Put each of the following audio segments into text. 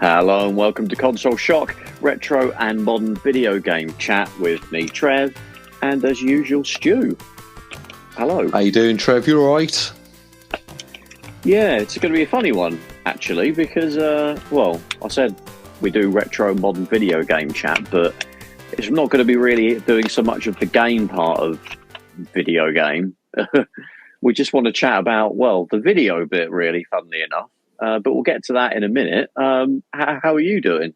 Hello and welcome to Console Shock, retro and modern video game chat with me, Trev, and as usual, Stu. Hello. How you doing, Trev? You all right? Yeah, it's going to be a funny one, actually, because, I said we do retro modern video game chat, but it's not going to be really doing so much of the game part of video game. We just want to chat about, the video bit, really, funnily enough. But we'll get to that in a minute. How are you doing?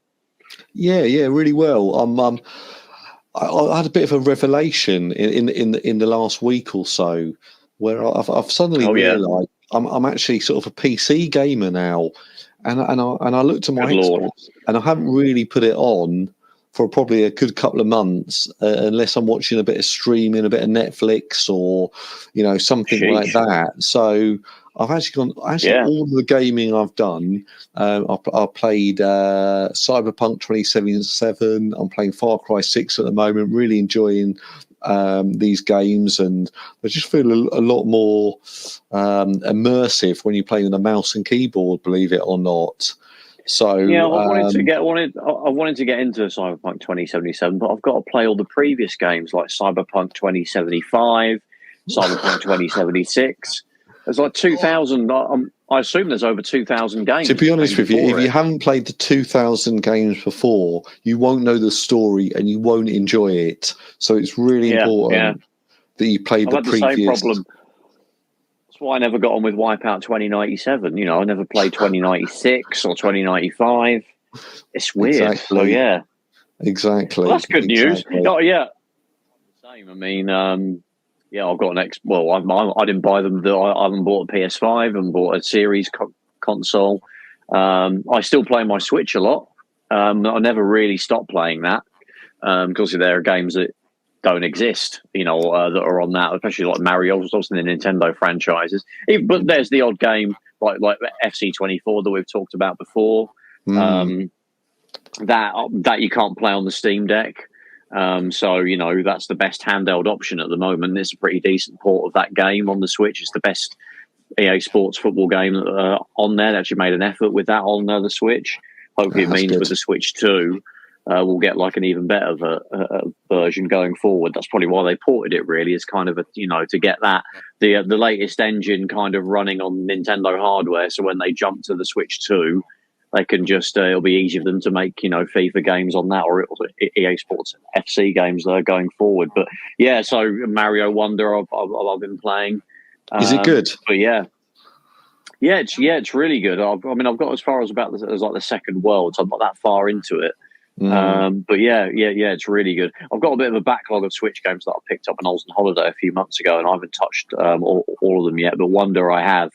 Yeah, really well. I had a bit of a revelation in the last week or so, where I've suddenly realised I'm actually sort of a PC gamer now, and I looked at my Xbox and I haven't really put it on for probably a good couple of months, unless I'm watching a bit of streaming, a bit of Netflix, or something like that. So I've actually gone. All of the gaming I've done, I played Cyberpunk 2077. I'm playing Far Cry 6 at the moment. Really enjoying these games, and they just feel a lot more immersive when you're playing with a mouse and keyboard. Believe it or not. So yeah, I wanted to get into Cyberpunk 2077, but I've got to play all the previous games like Cyberpunk 2075, Cyberpunk 2076. There's like 2,000. I assume there's over 2,000 games. To be honest with you, if you haven't played the 2,000 games before, you won't know the story and you won't enjoy it. So it's really important that you played the previous. Same problem. That's why I never got on with Wipeout 2097. I never played 2096 or 2095. It's weird. Exactly. So yeah, exactly. Well, that's good news. Oh yeah, same. I mean, I've got an I didn't buy them. I haven't bought a PS5 and bought a series console. I still play my Switch a lot. I never really stopped playing that because there are games that don't exist, that are on that, especially like Mario, also the Nintendo franchises. But there's the odd game like FC24 that we've talked about before, that you can't play on the Steam Deck. So that's the best handheld option at the moment. It's a pretty decent port of that game on the Switch. It's the best EA Sports football game on there. They actually made an effort with that on the Switch. Hopefully, it means with the Switch 2. We'll get like an even better version going forward. That's probably why they ported it. Really, is kind of to get that the latest engine kind of running on Nintendo hardware. So when they jump to the Switch 2, they can just it'll be easy for them to make FIFA games on that, or EA Sports FC games that are going forward. But yeah, so Mario Wonder I've been playing. Is it good? But it's really good. I've got as far as the second world, so I'm not that far into it. But it's really good. I've got a bit of a backlog of Switch games that I picked up when I was on holiday a few months ago, and I haven't touched all of them yet. But Wonder I have,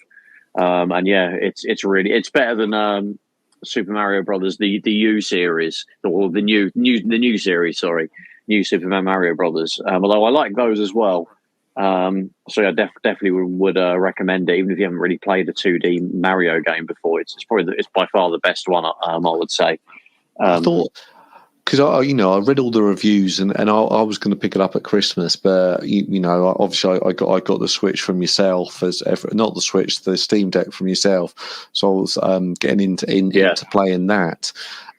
it's better than Super Mario Brothers, the U series, or the new series. Sorry, new Super Mario Brothers. Although I like those as well. So I definitely would recommend it, even if you haven't really played the 2D Mario game before. It's by far the best one. I would say. I thought, because I read all the reviews and I was going to pick it up at Christmas, but obviously I got the Switch from yourself, not the Switch, the Steam Deck from yourself. So I was getting into playing that,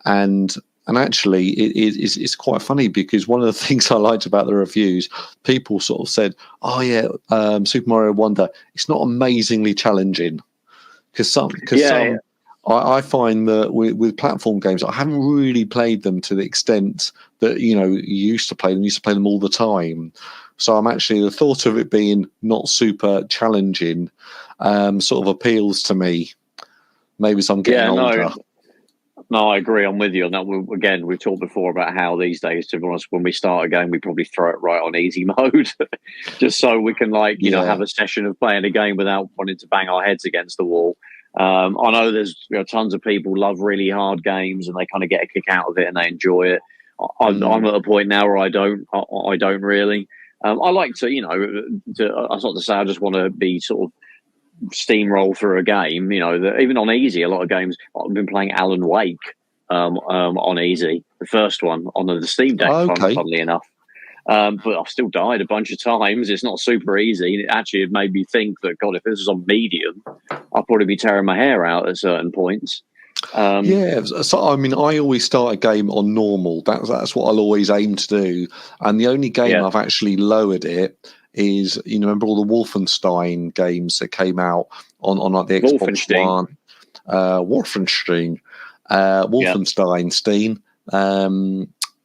and actually it's quite funny because one of the things I liked about the reviews, people sort of said, Super Mario Wonder, it's not amazingly challenging I find that with platform games, I haven't really played them to the extent that you used to play them. You used to play them all the time, so I'm actually, the thought of it being not super challenging sort of appeals to me. Maybe as I'm getting older. No, I agree. I'm with you on that. We've talked before about how these days, to be honest, when we start a game, we probably throw it right on easy mode, just so we can have a session of playing a game without wanting to bang our heads against the wall. I know there's tons of people love really hard games and they kind of get a kick out of it and they enjoy it. I'm at a point now where I don't really. I like to, that's not to say I just want to be sort of steamroll through a game. Even on easy, a lot of games. I've been playing Alan Wake on easy, the first one on the Steam Deck, funnily enough. But I've still died a bunch of times. It's not super easy. It made me think that, God, if this was on medium, I'd probably be tearing my hair out at certain points. So I mean, I always start a game on normal. That's what I'll always aim to do. And the only game I've actually lowered it is, remember all the Wolfenstein games that came out on like the Xbox One, Wolfenstein.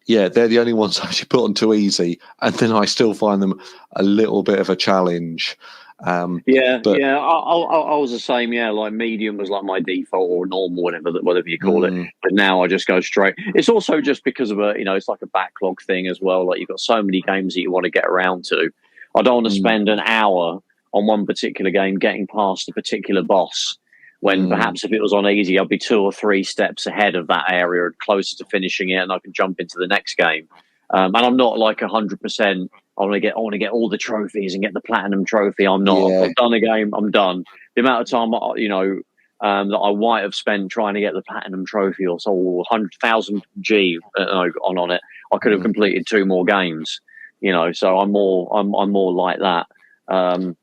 They're the only ones I actually put on too easy, and then I still find them a little bit of a challenge. I was the same. Like medium was like my default, or normal, whatever you call it. But now I just go straight. It's also just because of it's like a backlog thing as well. Like you've got so many games that you want to get around to. I don't want to spend an hour on one particular game getting past a particular boss, when perhaps if it was on easy, I'd be 2 or 3 steps ahead of that area and closer to finishing it, and I can jump into the next game. And I'm not like 100%. I want to get all the trophies and get the platinum trophy. I'm not. I've done a game. I'm done. The amount of time that I might have spent trying to get the platinum trophy or so 100,000 G on it, I could have completed 2 more games. So I'm more like that. I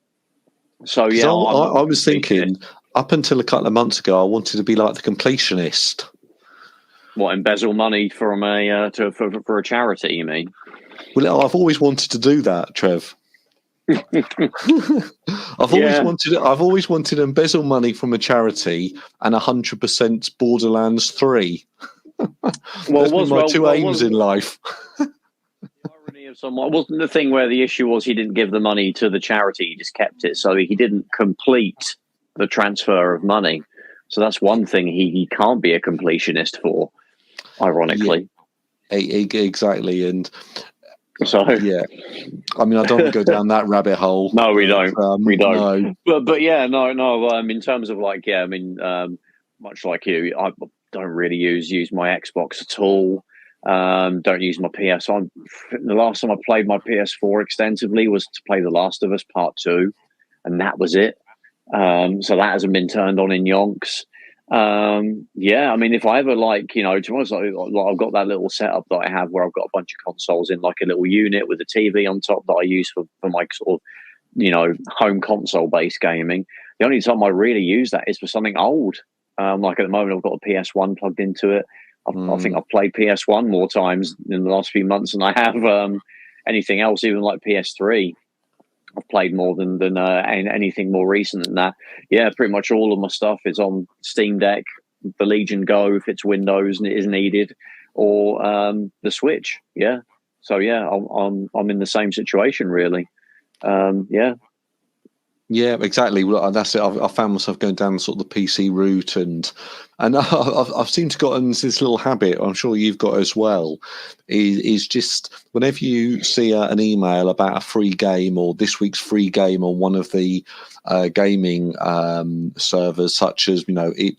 was thinking up until a couple of months ago, I wanted to be like the completionist. What, embezzle money from for a charity? You mean? Well, I've always wanted to do that, Trev. I've always wanted to embezzle money from a charity and 100% Borderlands 3. Those are my two aims in life. The irony of someone wasn't the thing where the issue was he didn't give the money to the charity; he just kept it, so he didn't complete the transfer of money. So that's one thing he can't be a completionist for, ironically. Exactly, and. So I mean, I don't want to go down that rabbit hole. No, we don't. We don't. No. But in terms of much like you, I don't really use my Xbox at all. Don't use my PS. The last time I played my PS4 extensively was to play The Last of Us Part 2, and that was it. So that hasn't been turned on in yonks. I mean, if I ever to be honest, I've got that little setup that I have where I've got a bunch of consoles in like a little unit with a TV on top that I use for my sort of, home console based gaming. The only time I really use that is for something old. Like at the moment, I've got a PS1 plugged into it. I think I've played PS1 more times in the last few months than I have anything else, even like PS3. I've played more than anything more recent than that. Yeah, pretty much all of my stuff is on Steam Deck, the Legion Go if it's Windows and it is needed, or the Switch. Yeah, so I'm in the same situation really. Yeah, exactly. Well, that's it. I found myself going down sort of the PC route, and I've seemed to gotten this little habit. I'm sure you've got as well. Is just whenever you see an email about a free game or this week's free game on one of the gaming servers, such as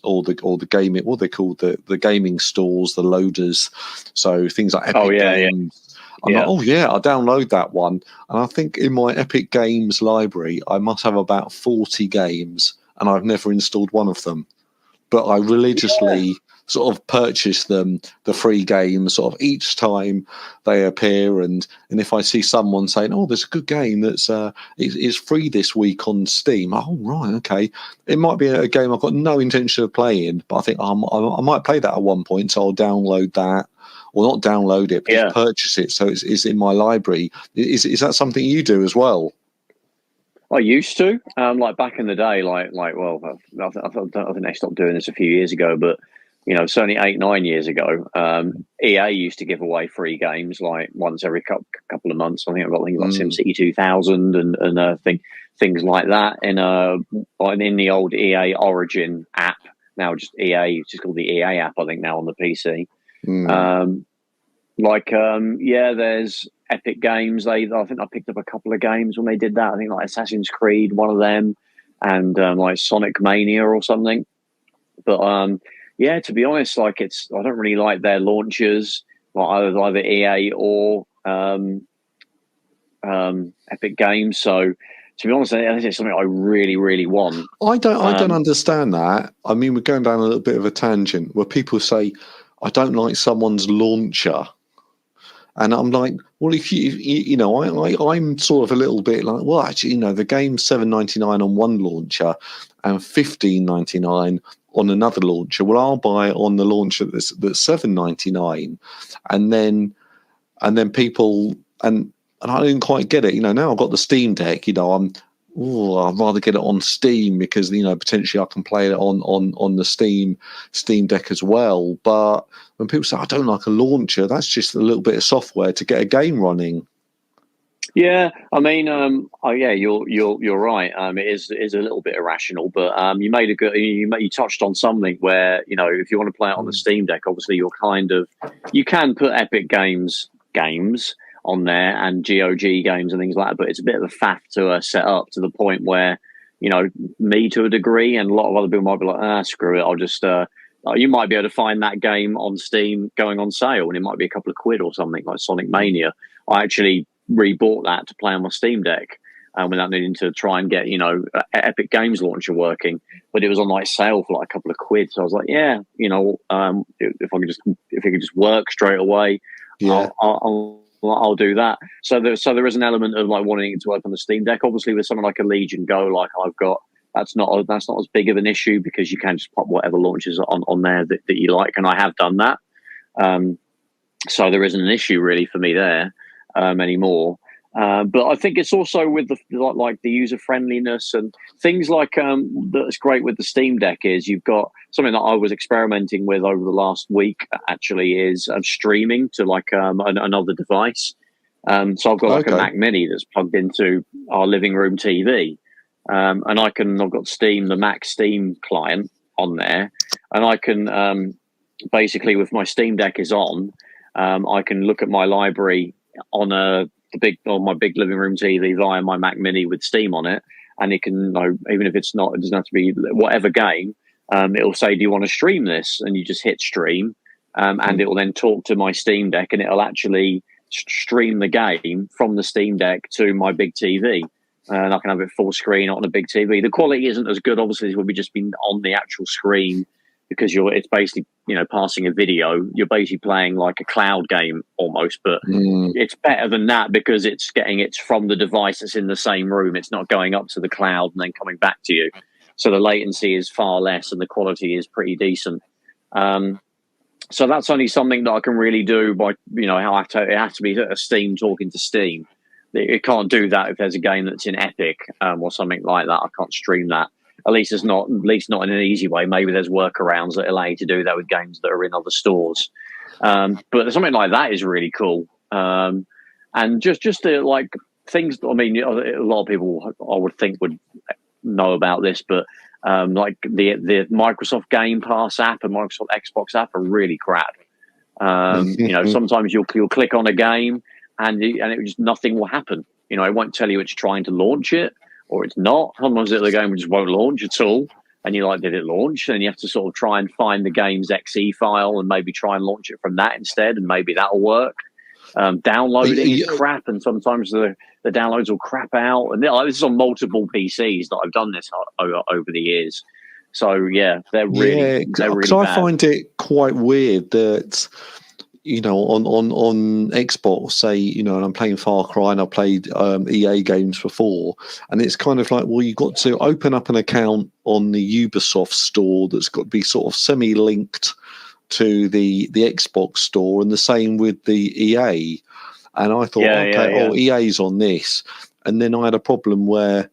or the gaming, what they call the gaming stores, the loaders. So things like Epic Games. I'm like, I'll download that one. And I think in my Epic Games library, I must have about 40 games, and I've never installed one of them. But I religiously sort of purchase them, the free games, sort of each time they appear. And if I see someone saying, "Oh, there's a good game that's is free this week on Steam," oh right, okay, it might be a game I've got no intention of playing, but I think I might play that at one point, so I'll download that. Or not download it, but just purchase it, so it's in my library. Is that something you do as well? I used to, like back in the day, I think they stopped doing this a few years ago, but certainly 8-9 years ago, EA used to give away free games like once every couple of months. I think I've got things like SimCity 2000 and things like that in the old EA Origin app. Now just EA, it's just called the EA app, I think now on the PC. There's Epic Games. I think I picked up a couple of games when they did that. I think like Assassin's Creed, one of them, and like Sonic Mania or something. But to be honest, I don't really like their launchers, like either EA or Epic Games. So to be honest, I think it's something I really, really want. I don't understand that. I mean, we're going down a little bit of a tangent where people say, I don't like someone's launcher. And I'm like, well, if I'm sort of a little bit like, well, actually, the game's $7.99 on one launcher and $15.99 on another launcher. Well, I'll buy it on the launcher that's $7.99, and then people and I didn't quite get it. Now I've got the Steam Deck. I'd rather get it on Steam because potentially I can play it on the Steam Deck as well. But when people say I don't like a launcher, that's just a little bit of software to get a game running. Yeah, I mean, you're right. It is a little bit irrational, but you made a good. You touched on something where if you want to play it on the Steam Deck, obviously you can put Epic games on there and GOG games and things like that, but it's a bit of a faff to set up to the point where me to a degree and a lot of other people might be like, screw it, I'll just. You might be able to find that game on Steam going on sale, and it might be a couple of quid or something like Sonic Mania. I actually rebought that to play on my Steam Deck without needing to try and get Epic Games Launcher working, but it was on sale for a couple of quid. So I was like, if it could just work straight away, yeah, I'll do that. So there is an element of wanting it to work on the Steam Deck. Obviously, with something like a Legion Go, like I've got, that's not as big of an issue because you can just pop whatever launchers on there that you like, and I have done that. So there isn't an issue really for me there anymore. But I think it's also with the user friendliness and things that's great with the Steam Deck is you've got something that I was experimenting with over the last week actually is streaming to another device. So I've got a Mac Mini that's plugged into our living room TV, and I've got Steam, the Mac Steam client on there, and I can basically with my Steam Deck is on, I can look at my library on my big living room TV via my Mac Mini with Steam on it, and it can even if it doesn't have to be whatever game, it'll say, do you want to stream this? And you just hit stream, and it will then talk to my Steam Deck, and it'll actually stream the game from the Steam Deck to my big TV, and I can have it full screen on a big TV. The quality isn't as good obviously as when we just been on the actual screen, because it's basically passing a video. You're basically playing like a cloud game almost, but it's better than that because it's from the device that's in the same room. It's not going up to the cloud and then coming back to you. So the latency is far less and the quality is pretty decent. So that's only something that I can really do by it has to be a Steam talking to Steam. It can't do that if there's a game that's in Epic or something like that. I can't stream that. At least not in an easy way. Maybe there's workarounds that allow you to do that with games that are in other stores. But something like that is really cool. And just the things. I mean, a lot of people I would think would know about this, but the Microsoft Game Pass app and Microsoft Xbox app are really crap. Sometimes you'll click on a game and it just nothing will happen. It won't tell you it's trying to launch it. Or it's not. Sometimes the game just won't launch at all. And you're like, did it launch? And you have to sort of try and find the game's exe file and maybe try and launch it from that instead. And maybe that'll work. Downloading is crap. And sometimes the downloads will crap out. And this is on multiple PCs that I've done this over the years. So, yeah, they're really bad. Because I find it quite weird that... on Xbox, say, and I'm playing Far Cry and I played EA games before, and it's kind of like, well, you've got to open up an account on the Ubisoft store that's got to be sort of semi-linked to the Xbox store, and the same with the EA. And I thought, EA's on this. And then I had a problem where...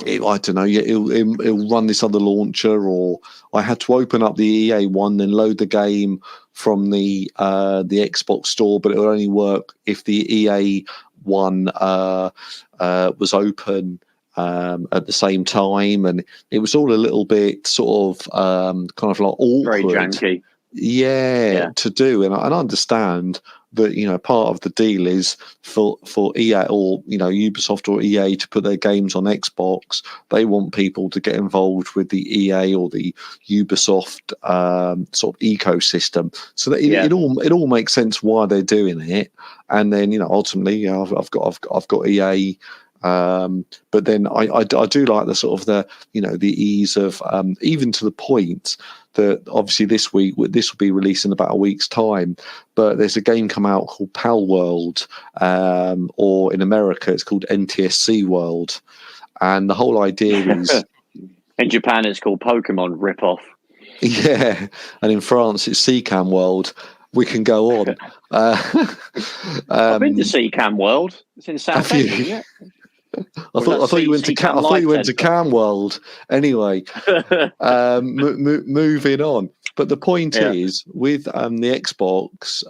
I don't know. It'll run this other launcher, or I had to open up the EA one, then load the game from the Xbox store, but it would only work if the EA one was open at the same time, and it was all a little bit sort of kind of like awkward. Very janky. Yeah, to do, and I understand that part of the deal is for EA or Ubisoft or EA to put their games on Xbox. They want people to get involved with the EA or the Ubisoft sort of ecosystem, so that it all makes sense why they're doing it. And then ultimately, I've got EA. But then I do like the sort of the ease of even to the point that obviously this will be released in about a week's time, but there's a game come out called Pal World, or in America it's called NTSC World, and the whole idea is In Japan, it's called Pokemon Rip-Off. Yeah, and in France, it's Seacam World. We can go on. I've been to Seacam World. It's in Southend, isn't it? I thought you went to Cam World. Anyway, moving on. But the point is, with the Xbox,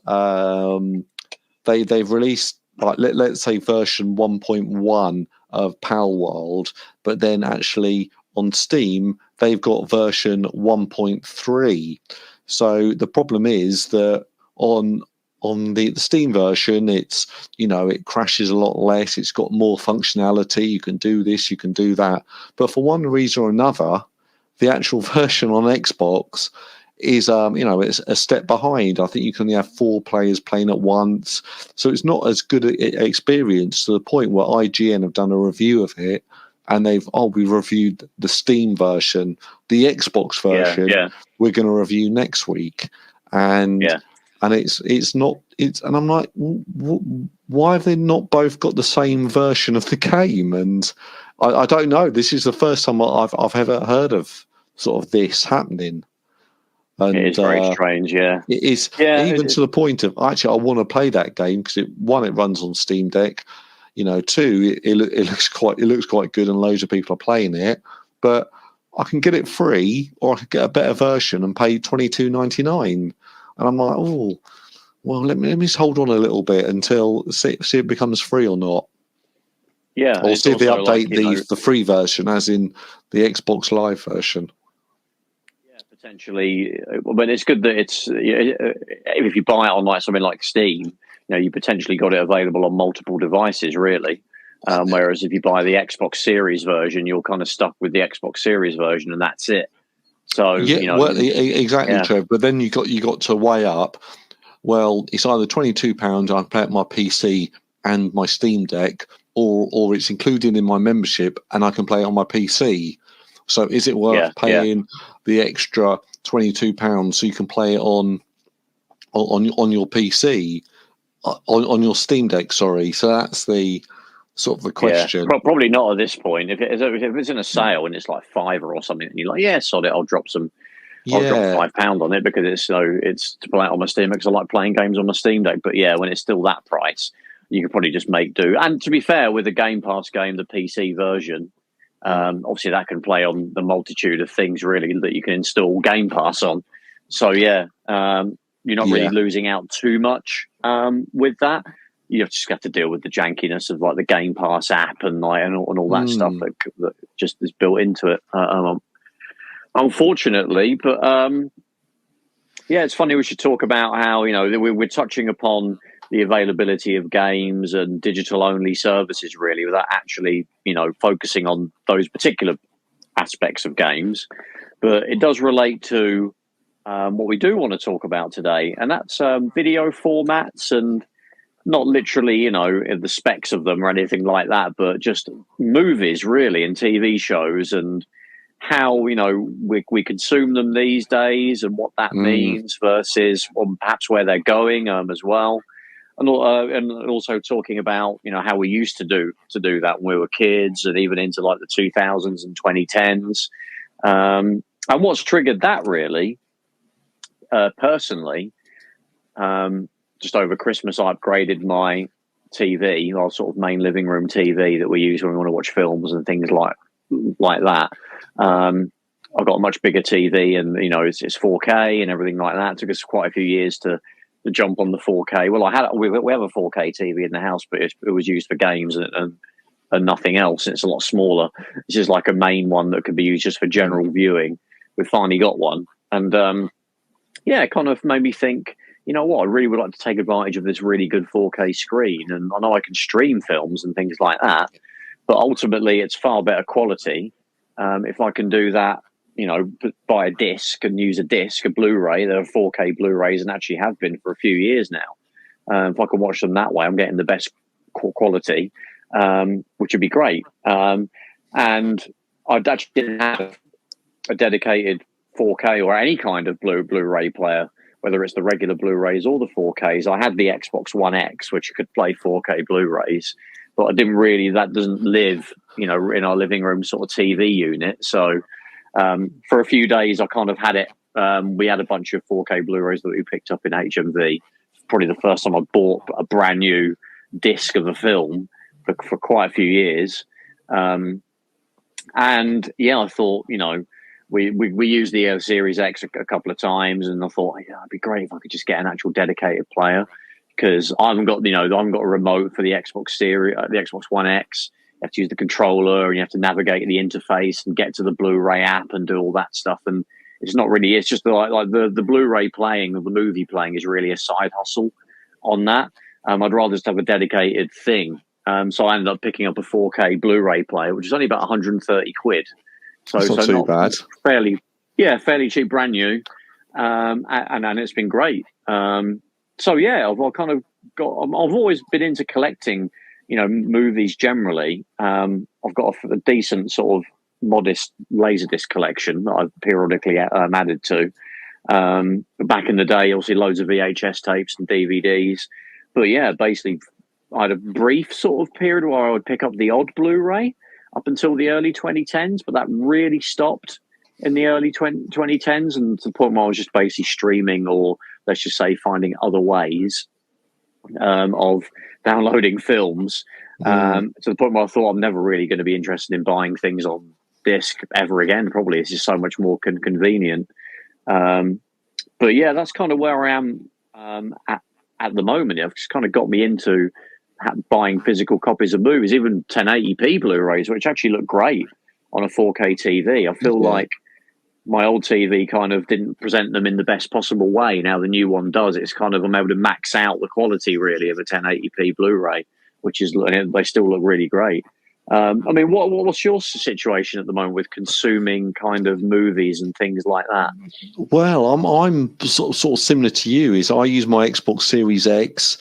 they've released, like, let's say version 1.1 of Pal World, but then actually on Steam they've got version 1.3. So the problem is that on the Steam version, it's, it crashes a lot less. It's got more functionality. You can do this, you can do that. But for one reason or another, the actual version on Xbox is, it's a step behind. I think you can only have 4 players playing at once. So it's not as good an experience, to the point where IGN have done a review of it, and we reviewed the Steam version. The Xbox version, we're going to review next week. And and I'm like, why have they not both got the same version of the game? And I don't know. This is the first time I've ever heard of sort of this happening. And it is very strange, yeah. It is, to the point of, actually, I want to play that game because, one, it runs on Steam Deck. 2, it looks quite good, and loads of people are playing it. But I can get it free, or I could get a better version and pay $22.99. And I'm like, oh, well, let me just hold on a little bit until see if it becomes free or not. Yeah, or see if they update the free version, as in the Xbox Live version. Potentially, but it's good that it's, if you buy it on like something like Steam, you potentially got it available on multiple devices, really. Whereas if you buy the Xbox Series version, you're kind of stuck with the Xbox Series version, and that's it. So exactly, Trev. But then you got to weigh up. Well, it's either £22 I play at my PC and my Steam Deck, or it's included in my membership and I can play it on my PC. So is it worth paying the extra £22 so you can play it on your PC, on your Steam Deck? Sorry. So that's the sort of the question. Yeah, probably not at this point. If it's in a sale and it's like £5 or something, and you're like, sod it, I'll drop £5 on it because it's to play it on my Steam Deck, because I like playing games on my Steam Deck. But when it's still that price, you could probably just make do. And to be fair, with the Game Pass game, the PC version, obviously that can play on the multitude of things really that you can install Game Pass on. So you're not really losing out too much with that. You just have to deal with the jankiness of like the Game Pass app and all that stuff that just is built into it. Unfortunately, but it's funny we should talk about how we're touching upon the availability of games and digital only services really, without actually focusing on those particular aspects of games. But it does relate to what we do want to talk about today, and that's video formats, and not literally the specs of them or anything like that, but just movies really, and TV shows, and how we consume them these days, and what that means versus perhaps where they're going as well. And also talking about how we used to do that when we were kids, and even into like the 2000s and 2010s, and what's triggered that really. Personally, just over Christmas, I upgraded my TV, our sort of main living room TV that we use when we want to watch films and things like that. I've got a much bigger TV, and it's 4K and everything like that. It took us quite a few years to jump on the 4K. Well, we have a 4K TV in the house, but it was used for games and nothing else. It's a lot smaller. This is like a main one that could be used just for general viewing. We finally got one, and it kind of made me think, I really would like to take advantage of this really good 4K screen, and I know I can stream films and things like that, but ultimately it's far better quality if I can do that. Buy a disc and use a Blu-ray. There are 4K Blu-rays, and actually have been for a few years now. If I can watch them that way, I'm getting the best quality, which would be great. And I actually didn't have a dedicated 4K or any kind of Blu-ray player, whether it's the regular Blu-rays or the 4Ks. I had the Xbox One X, which could play 4K Blu-rays, but I didn't really. That doesn't live, in our living room sort of TV unit. So For a few days, I kind of had it. We had a bunch of 4K Blu-rays that we picked up in HMV. Probably the first time I bought a brand new disc of a film for quite a few years. And yeah, I thought, we used the Series X a couple of times, and I thought, yeah, it'd be great if I could just get an actual dedicated player, because I haven't got a remote for the Xbox Series, the Xbox One X. You have to use the controller, and you have to navigate the interface and get to the Blu-ray app and do all that stuff. And it's not really. It's just like the Blu-ray playing of the movie playing is really a side hustle on that. I'd rather just have a dedicated thing. So I ended up picking up a 4K Blu-ray player, which is only about 130 quid. So that's not too bad. Fairly cheap, brand new, and it's been great. So yeah, I've always been into collecting, movies generally. I've got a decent sort of modest Laserdisc collection that I've periodically added to. Back in the day, obviously loads of VHS tapes and DVDs. But yeah, basically, I had a brief sort of period where I would pick up the odd Blu-ray up until the early 2010s, but that really stopped in the early 2010s, and to the point where I was just basically streaming, or let's just say finding other ways of downloading films, to the point where I thought I'm never really going to be interested in buying things on disc ever again. Probably it's just so much more convenient. But yeah, that's kind of where I am at the moment. It's just kind of got me into buying physical copies of movies, even 1080p Blu-rays, which actually look great on a 4K TV. I feel like my old TV kind of didn't present them in the best possible way. Now the new one does. It's kind of, I'm able to max out the quality really of a 1080p Blu-ray, which is, they still look really great. I mean, what's your situation at the moment with consuming kind of movies and things like that? Well, I'm sort of similar to you. Is I use my Xbox Series X,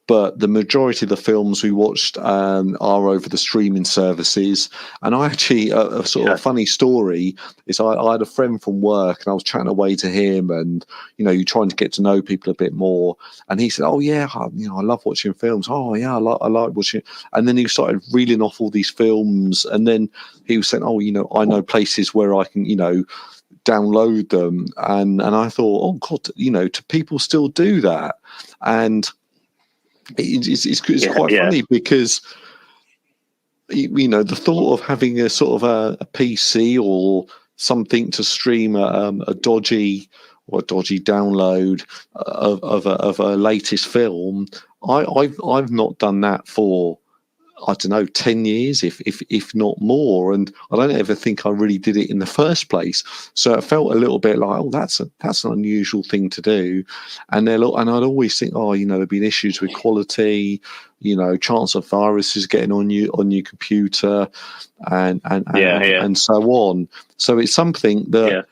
but the majority of the films we watched are over the streaming services. And I actually, a funny story is I had a friend from work, and I was chatting away to him, and you're trying to get to know people a bit more. And he said, "Oh yeah, I love watching films. Oh yeah, I like watching." And then he started reeling off all these films, and then he was saying, "Oh, I know places where I can, download them." And I thought, oh God, do people still do that? And it's quite funny, because the thought of having a sort of a PC or something to stream a dodgy download of a latest film, I've not done that for, I don't know, 10 years, if not more. And I don't ever think I really did it in the first place. So it felt a little bit like, oh, that's an unusual thing to do. And I'd always think, oh, there've been issues with quality, chance of viruses getting on your computer, and so on. So it's something that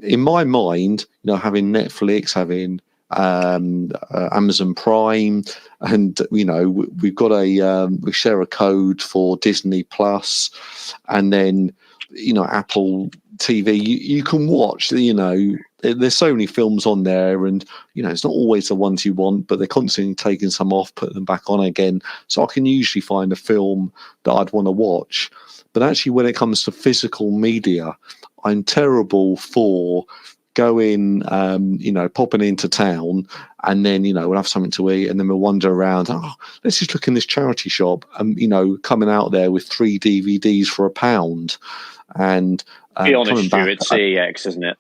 in my mind, having Netflix, having Amazon Prime, and we've got we share a code for Disney Plus, and then Apple TV. You can watch. There's so many films on there, and it's not always the ones you want, but they're constantly taking some off, putting them back on again. So I can usually find a film that I'd want to watch. But actually, when it comes to physical media, I'm terrible for going, popping into town, and then, we'll have something to eat, and then we'll wander around. Oh, let's just look in this charity shop, and, coming out there with 3 DVDs for £1. And be honest, Stu, it's CEX, isn't it?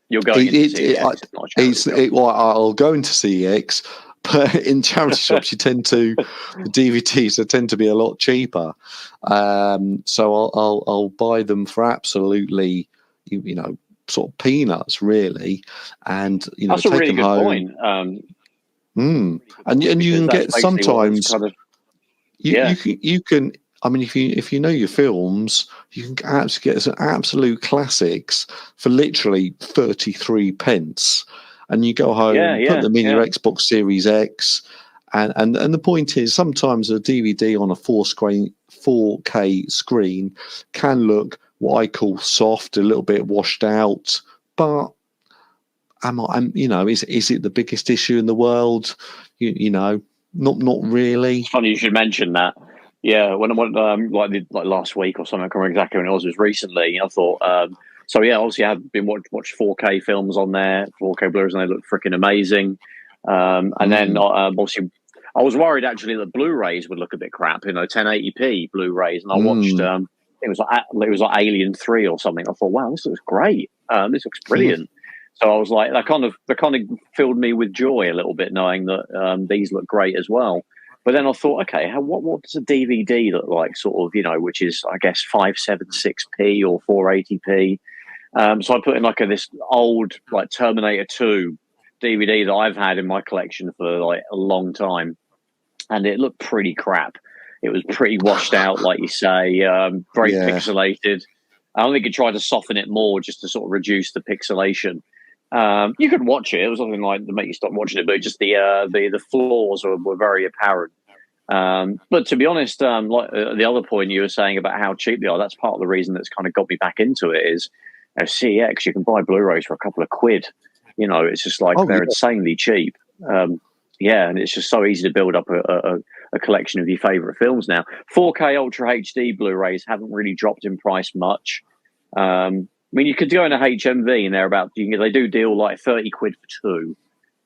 You're going into CEX. I'll go into CEX, but in charity shops, the DVDs tend to be a lot cheaper. So I'll buy them for absolutely, sort of peanuts, really, and that's take a really them good home. point. And you can get sometimes. You can. I mean, if you know your films, you can actually get some absolute classics for literally 33p, and you go home, put them in your Xbox Series X, and the point is, sometimes a DVD on a 4K screen can look what I call soft, a little bit washed out, but is it the biggest issue in the world? Not really. It's funny you should mention that. Yeah, when I went like last week or something, I can't remember exactly when it was. It was recently. I thought, so yeah, obviously I have been watched 4K films on there, 4K Blu-rays, and they look freaking amazing. And then obviously, I was worried actually that Blu-rays would look a bit crap, 1080p Blu-rays, and I watched. It was like Alien 3 or something. I thought, wow, this looks great. This looks brilliant. So I was like, that kind of filled me with joy a little bit, knowing that these look great as well. But then I thought, okay, what does a DVD look like? Sort of, which is I guess 576p or 480p. So I put in this old like Terminator 2 DVD that I've had in my collection for like a long time, and it looked pretty crap. It was pretty washed out, like you say, very pixelated. I don't think it tried to soften it more just to sort of reduce the pixelation. You could watch it. It was nothing like to make you stop watching it, but just the flaws were very apparent. But to be honest, like the other point you were saying about how cheap they are, that's part of the reason that's kind of got me back into it is CEX, you can buy Blu-rays for a couple of quid. It's just like they're insanely cheap. And it's just so easy to build up a collection of your favorite films now. 4K Ultra HD Blu-rays haven't really dropped in price much. I mean, you could go in a HMV and they do deal like 30 quid for two.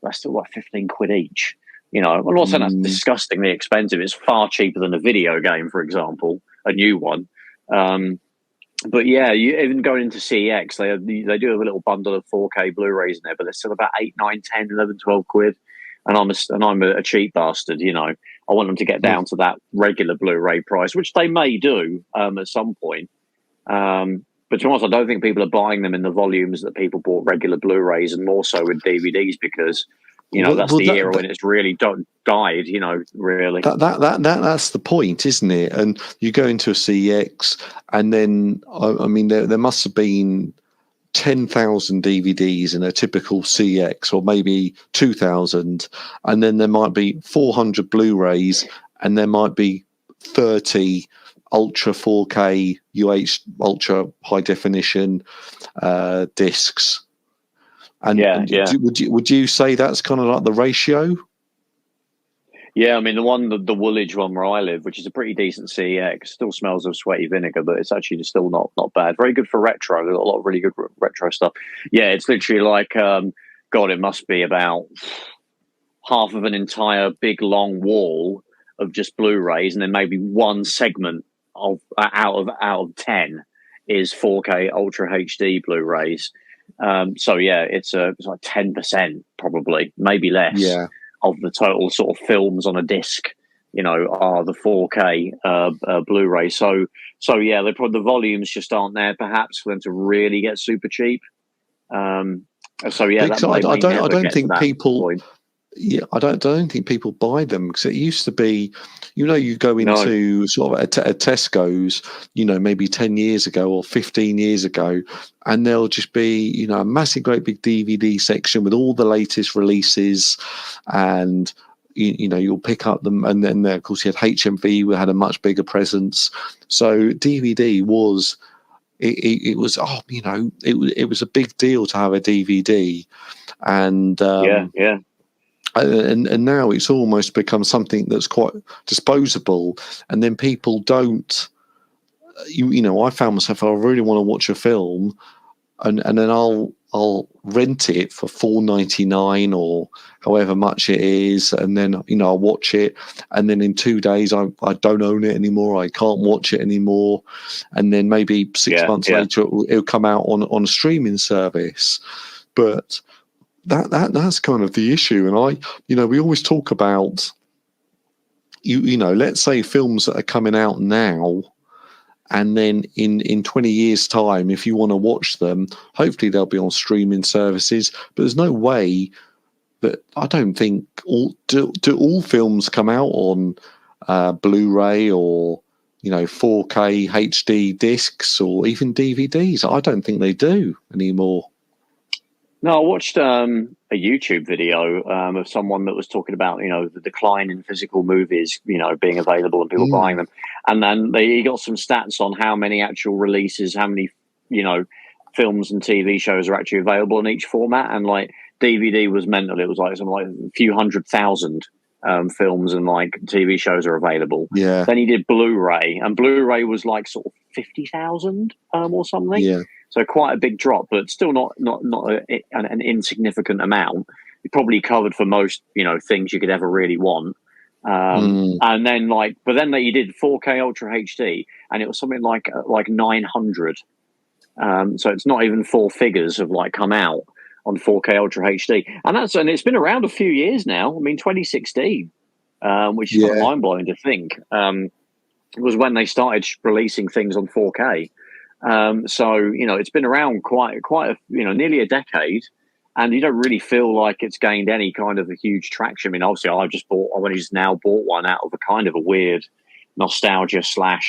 That's still like 15 quid each. I'm not saying that's disgustingly expensive. It's far cheaper than a video game, for example, a new one. But yeah, you even going into CEX, they do have a little bundle of 4K Blu-rays in there, but they're still about 8, 9, 10, 11, 12 quid. And I'm a cheap bastard, I want them to get down to that regular Blu-ray price, which they may do at some point. But to be honest, I don't think people are buying them in the volumes that people bought regular Blu-rays, and more so with DVDs because that's the era when it's really died. Really. That's the point, isn't it? And you go into a CEX, and then I mean, there must have been 10,000 DVDs in a typical CX, or maybe 2,000, and then there might be 400 Blu-rays, and there might be 30 Ultra 4K Ultra high definition discs. And would you say that's kind of like the ratio? Yeah, I mean the Woolwich one where I live, which is a pretty decent CEX, still smells of sweaty vinegar, but it's actually still not bad. Very good for retro. There's a lot of really good retro stuff. Yeah, it's literally like God, it must be about half of an entire big long wall of just Blu-rays, and then maybe one segment of out of 10 is 4K Ultra HD Blu-rays. So yeah, it's like 10% probably, maybe less. Yeah. Of the total sort of films on a disc, are the 4K Blu-ray. So yeah, the volumes just aren't there, perhaps, for them to really get super cheap. So yeah, I don't think people. Point. Yeah, I don't think people buy them because it used to be, you go into sort of a Tesco's, maybe 10 years ago or 15 years ago, and there'll just be, a massive, great big DVD section with all the latest releases, and you'll pick up them, and then of course you had HMV, we had a much bigger presence. So DVD was. It was it was a big deal to have a DVD, and yeah. And now it's almost become something that's quite disposable, and then people don't. I found myself, I really want to watch a film, and then I'll rent it for $4.99 or however much it is, and then I'll watch it, and then in 2 days I don't own it anymore. I can't watch it anymore, and then maybe 6 months later it'll come out on a streaming service, but. That's kind of the issue, and we always talk about let's say films that are coming out now, and then in 20 years' time, if you want to watch them, hopefully they'll be on streaming services. But there's no way that I don't think all films come out on Blu-ray or 4K HD discs or even DVDs. I don't think they do anymore. No, I watched a YouTube video of someone that was talking about, the decline in physical movies, being available and people buying them. And then he got some stats on how many actual releases, how many, films and TV shows are actually available in each format. And like DVD was mental. It was like something like a few 100,000 films and like TV shows are available. Yeah. Then he did Blu-ray, and Blu-ray was like sort of 50,000 or something. Yeah. So quite a big drop, but still not an insignificant amount. It probably covered for most things you could ever really want. And then but then he did 4K Ultra HD, and it was something like 900. So it's not even four figures have come out on 4K Ultra HD, and it's been around a few years now. I mean, 2016, which is kind of mind blowing to think, was when they started releasing things on 4K. So it's been around quite nearly a decade, and you don't really feel like it's gained any kind of a huge traction. I mean, obviously, I've only just now bought one out of a kind of a weird nostalgia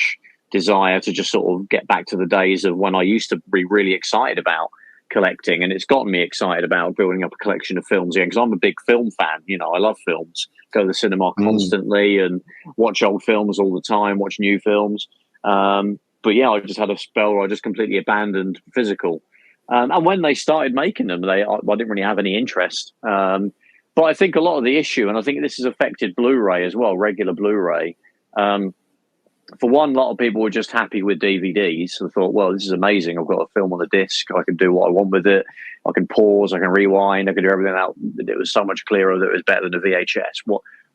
/ desire to just sort of get back to the days of when I used to be really excited about collecting, and it's gotten me excited about building up a collection of films again, because I'm a big film fan. I love films, go to the cinema constantly and watch old films all the time, watch new films. But yeah, I just had a spell where I just completely abandoned physical. And when they started making them, I didn't really have any interest. But I think a lot of the issue, and I think this has affected Blu-ray as well, regular Blu-ray. For one, a lot of people were just happy with DVDs and thought, well, this is amazing. I've got a film on the disc. I can do what I want with it. I can pause. I can rewind. I can do everything out. It was so much clearer that it was better than a VHS.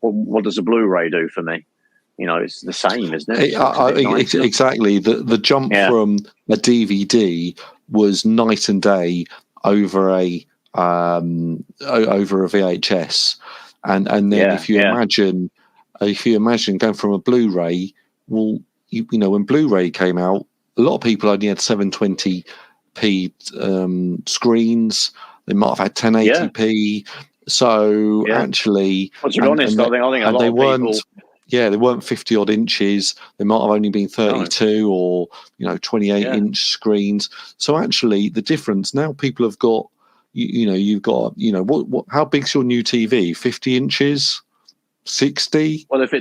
What does a Blu-ray do for me? It's the same, isn't it? Exactly. The jump from a DVD was night and day over a VHS, and then if you imagine going from a Blu-ray, well, when Blu-ray came out, a lot of people only had 720p screens. They might have had 1080p. So actually, to be honest, I think a lot of people. Yeah, they weren't 50 odd inches. They might have only been 32 or 28 inch screens. So actually, the difference now, people have got you've got what? How big's your new TV? 50 inches, 60? Well, if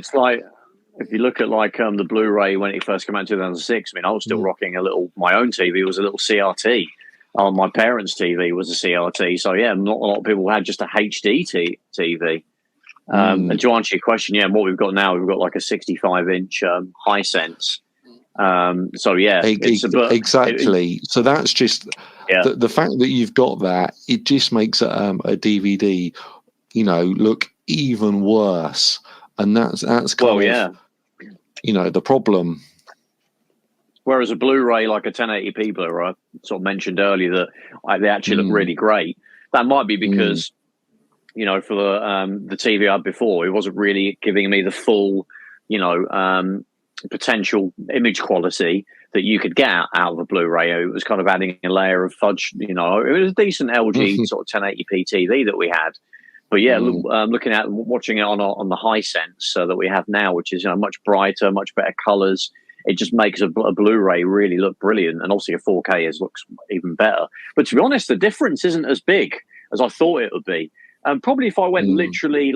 you look at the Blu-ray when it first came out in 2006, I mean, I was still rocking my own TV was a little CRT. My parents' TV was a CRT. So yeah, not a lot of people had just a HD TV. And to answer your question, what we've got now, we've got like a 65-inch Hisense. So yeah, exactly. So that's just the fact that you've got that. It just makes a DVD, look even worse, and that's kind of the problem. Whereas a Blu-ray, like a 1080p Blu-ray, I sort of mentioned earlier that they actually look really great. That might be because. For the TV I had before, it wasn't really giving me the full, potential image quality that you could get out of a Blu-ray. It was kind of adding a layer of fudge. It was a decent LG sort of 1080p TV that we had. But looking at watching it on the Hisense that we have now, which is much brighter, much better colors. It just makes a Blu-ray really look brilliant, and obviously a 4K looks even better. But to be honest, the difference isn't as big as I thought it would be. Probably if I went literally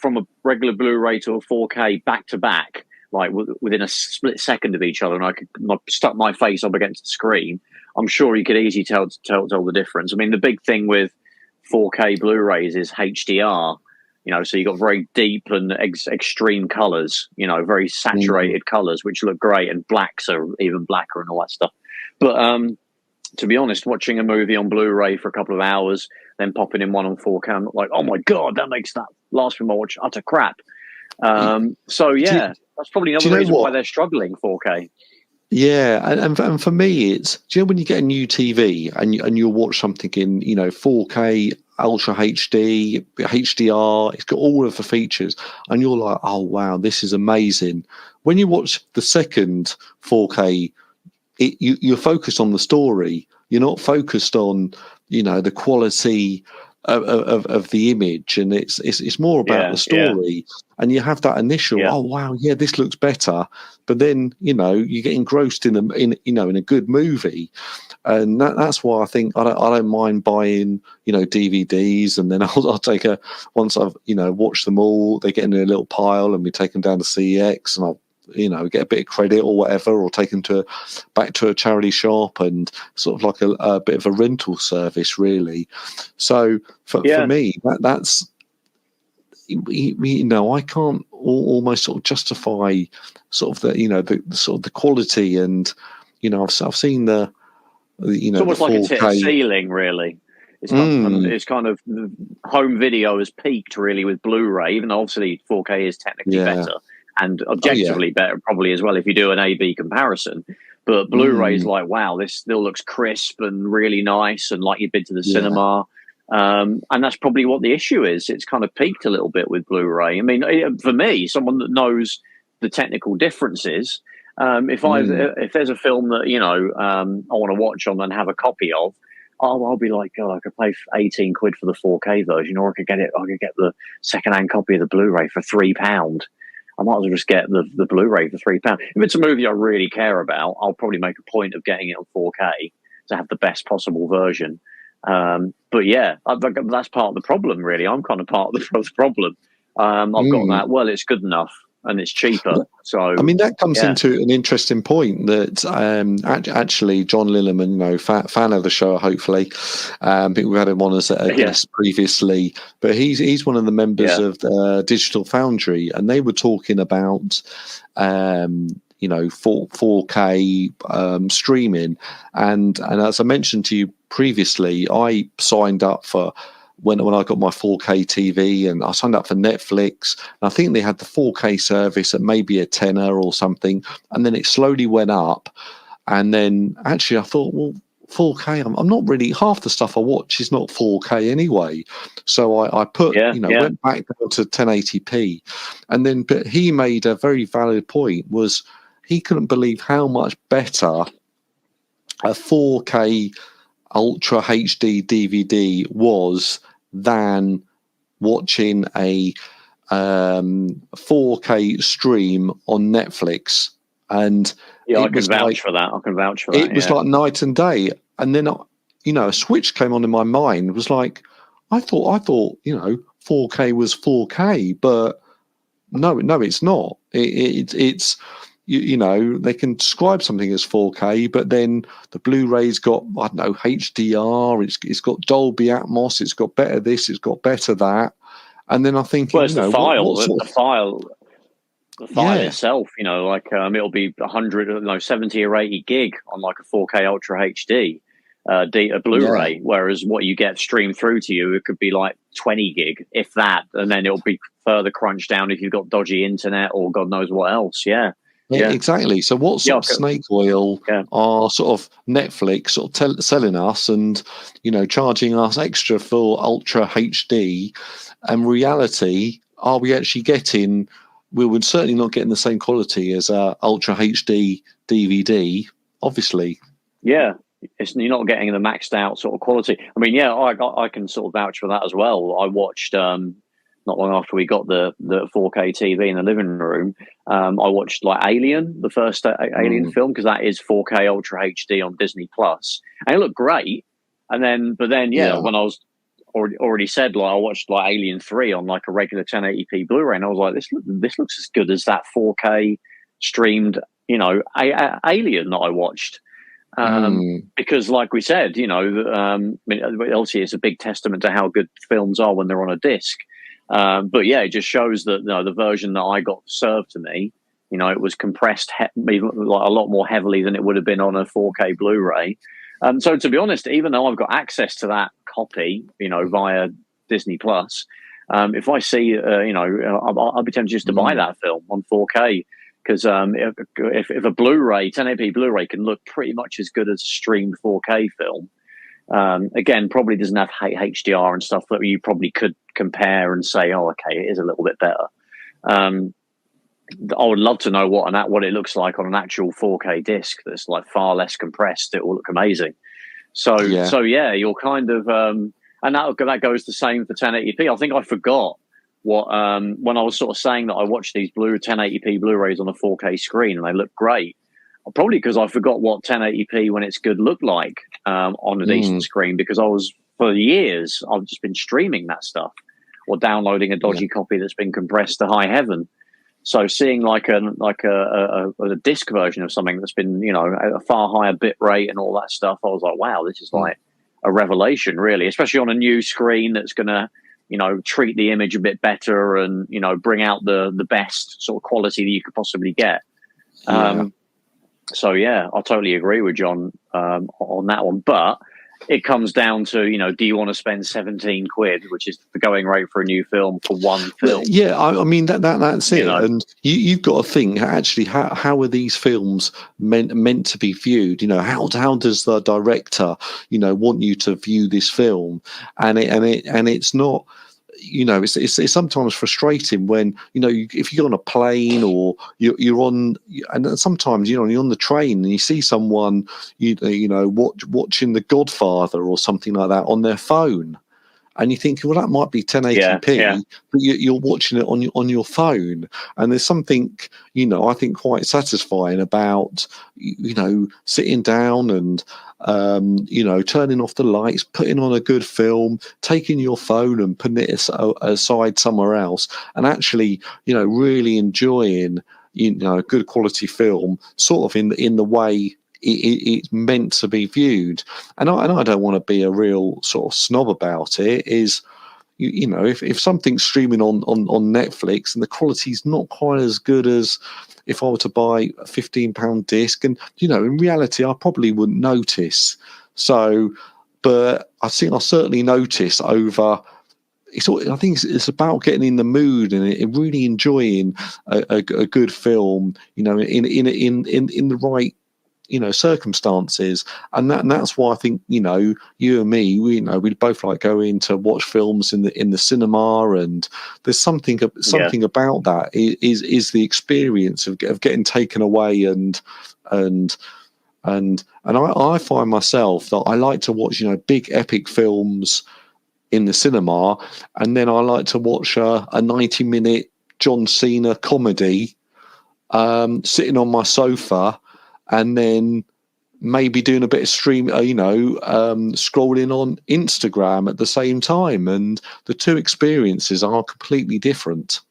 from a regular Blu-ray to a 4K back to back, within a split second of each other, and I could stuck my face up against the screen, I'm sure you could easily tell the difference. I mean, the big thing with 4K Blu-rays is HDR. So you got very deep and extreme colors. Very saturated colors, which look great, and blacks are even blacker and all that stuff. But to be honest, watching a movie on Blu-ray for a couple of hours, then popping in one on 4K, I'm like, oh my God, that makes that last film I watch utter crap. So yeah, that's probably another reason why they're struggling 4K. Yeah, and for me, it's when you get a new TV and you'll watch something in 4K, Ultra HD, HDR, it's got all of the features, and you're like, oh wow, this is amazing. When you watch the second 4K, you're focused on the story. You're not focused on the quality of the image, and it's more about the story. And you have that initial, oh wow, yeah, this looks better. But then you get engrossed in a good movie, and that's why I think I don't mind buying DVDs, and then I'll take once I've watched them all, they get in a little pile, and we take them down to CEX, and I'll get a bit of credit or whatever, or take them back to a charity shop, and sort of like a bit of a rental service, really. So for me, that's I can't almost sort of justify sort of the sort of the quality, and I've seen it's almost like it's hit a ceiling, really. It's kind of home video has peaked really with Blu-ray, even though obviously 4K is technically better and objectively better probably as well if you do an A/B comparison. But Blu-ray is like, wow, this still looks crisp and really nice and like you've been to the cinema. And that's probably what the issue is. It's kind of peaked a little bit with Blu-ray. I mean, for me, someone that knows the technical differences, if there's a film that I want to watch on and have a copy of, I'll be like, God, I could pay 18 quid for the 4K version, or I could get the second-hand copy of the Blu-ray for £3. I might as well just get the Blu-ray for £3. If it's a movie I really care about, I'll probably make a point of getting it on 4K to have the best possible version. But yeah, that's part of the problem, really. I'm kind of part of the problem. I've got that. Well, it's good enough and it's cheaper. So I mean, that comes into an interesting point that actually John Lilliman, fan of the show, hopefully. I think we've had him on as a guest previously, but he's one of the members of the Digital Foundry, and they were talking about 4K streaming, and as I mentioned to you previously, I signed up for when I got my 4K TV, and I signed up for Netflix. And I think they had the 4K service at maybe a tenner or something, and then it slowly went up. And then actually I thought, well, 4K, I'm not really, half the stuff I watch is not 4K anyway. So I put, went back down to 1080p. And then, but he made a very valid point, was he couldn't believe how much better a 4K Ultra HD DVD was than watching a 4K stream on Netflix. And I can vouch for that. It was like night and day. And then, a switch came on in my mind. It was like, I thought, 4K was 4K, but no, it's not. It's they can describe something as 4K, but then the Blu-ray's got, I don't know, HDR, it's got Dolby Atmos, it's got better this, it's got better that. And then I think, well, it's the file, the file itself, it'll be 70 or 80 gig on like a 4K Ultra HD Blu-ray, whereas what you get streamed through to you, it could be like 20 gig, if that, and then it'll be further crunched down if you've got dodgy internet or God knows what else. Yeah, exactly. So what sort of snake oil are sort of Netflix sort of selling us and, charging us extra for Ultra HD? And reality, are we actually getting, we would certainly not getting the same quality as Ultra HD DVD, obviously. Yeah. You're not getting the maxed out sort of quality. I mean, I can sort of vouch for that as well. I watched, not long after we got the 4K TV in the living room, I watched like Alien, the first Alien film, because that is 4K Ultra HD on Disney Plus, and it looked great. But then when I was already said, like, I watched like Alien 3 on like a regular 1080p Blu-ray, and I was like, this looks as good as that 4K streamed, Alien that I watched. Because like we said, obviously it's a big testament to how good films are when they're on a disc. But yeah, it just shows that the version that I got served to me, it was compressed like a lot more heavily than it would have been on a 4K Blu-ray. So to be honest, even though I've got access to that copy, via Disney Plus, if I see, I'll be tempted just to buy that film on 4K. Because if a Blu-ray, 1080p Blu-ray can look pretty much as good as a streamed 4K film, again, probably doesn't have HDR and stuff that you probably could compare and say, oh, okay, it is a little bit better. I would love to know what it looks like on an actual 4K disc that's like far less compressed. It will look amazing. So you're kind of, and that goes the same for 1080p. I think I forgot what when I was sort of saying that I watched these 1080p Blu-rays on a 4K screen and they look great, probably because I forgot what 1080p when it's good looked like on a decent screen, because for years I've just been streaming that stuff or downloading a dodgy copy that's been compressed to high heaven. So seeing like a disc version of something that's been a far higher bit rate and all that stuff, I was like, wow, this is like a revelation, really, especially on a new screen that's going to treat the image a bit better and, bring out the best sort of quality that you could possibly get. So, yeah, I totally agree with John on that one. But it comes down to, do you want to spend 17 quid, which is the going rate for a new film, for one film? Yeah, I mean, that's it. And you've got to think, actually, how are these films meant to be viewed? How does the director, want you to view this film? And it's not... it's sometimes frustrating when if you're on a plane or you're on, and sometimes you're on the train and you see someone watching The Godfather or something like that on their phone, and you think, well, that might be 1080p, but you're watching it on your phone, and there's something I think quite satisfying about sitting down and turning off the lights, putting on a good film, taking your phone and putting it aside somewhere else, and actually really enjoying a good quality film, sort of in the way it's meant to be viewed. And I don't want to be a real sort of snob about it. Is if something's streaming on Netflix and the quality's not quite as good as if I were to buy a £15 disc, and in reality I probably wouldn't notice. So, but I think I'll certainly notice over. I think it's about getting in the mood and really enjoying a good film. In the right circumstances, and that's why I think you and me, we both like going to watch films in the cinema, and there's something about that is the experience of getting taken away, and I find myself that I like to watch big epic films in the cinema, and then I like to watch a 90-minute John Cena comedy sitting on my sofa, and then maybe doing a bit of scrolling on Instagram at the same time. And the two experiences are completely different.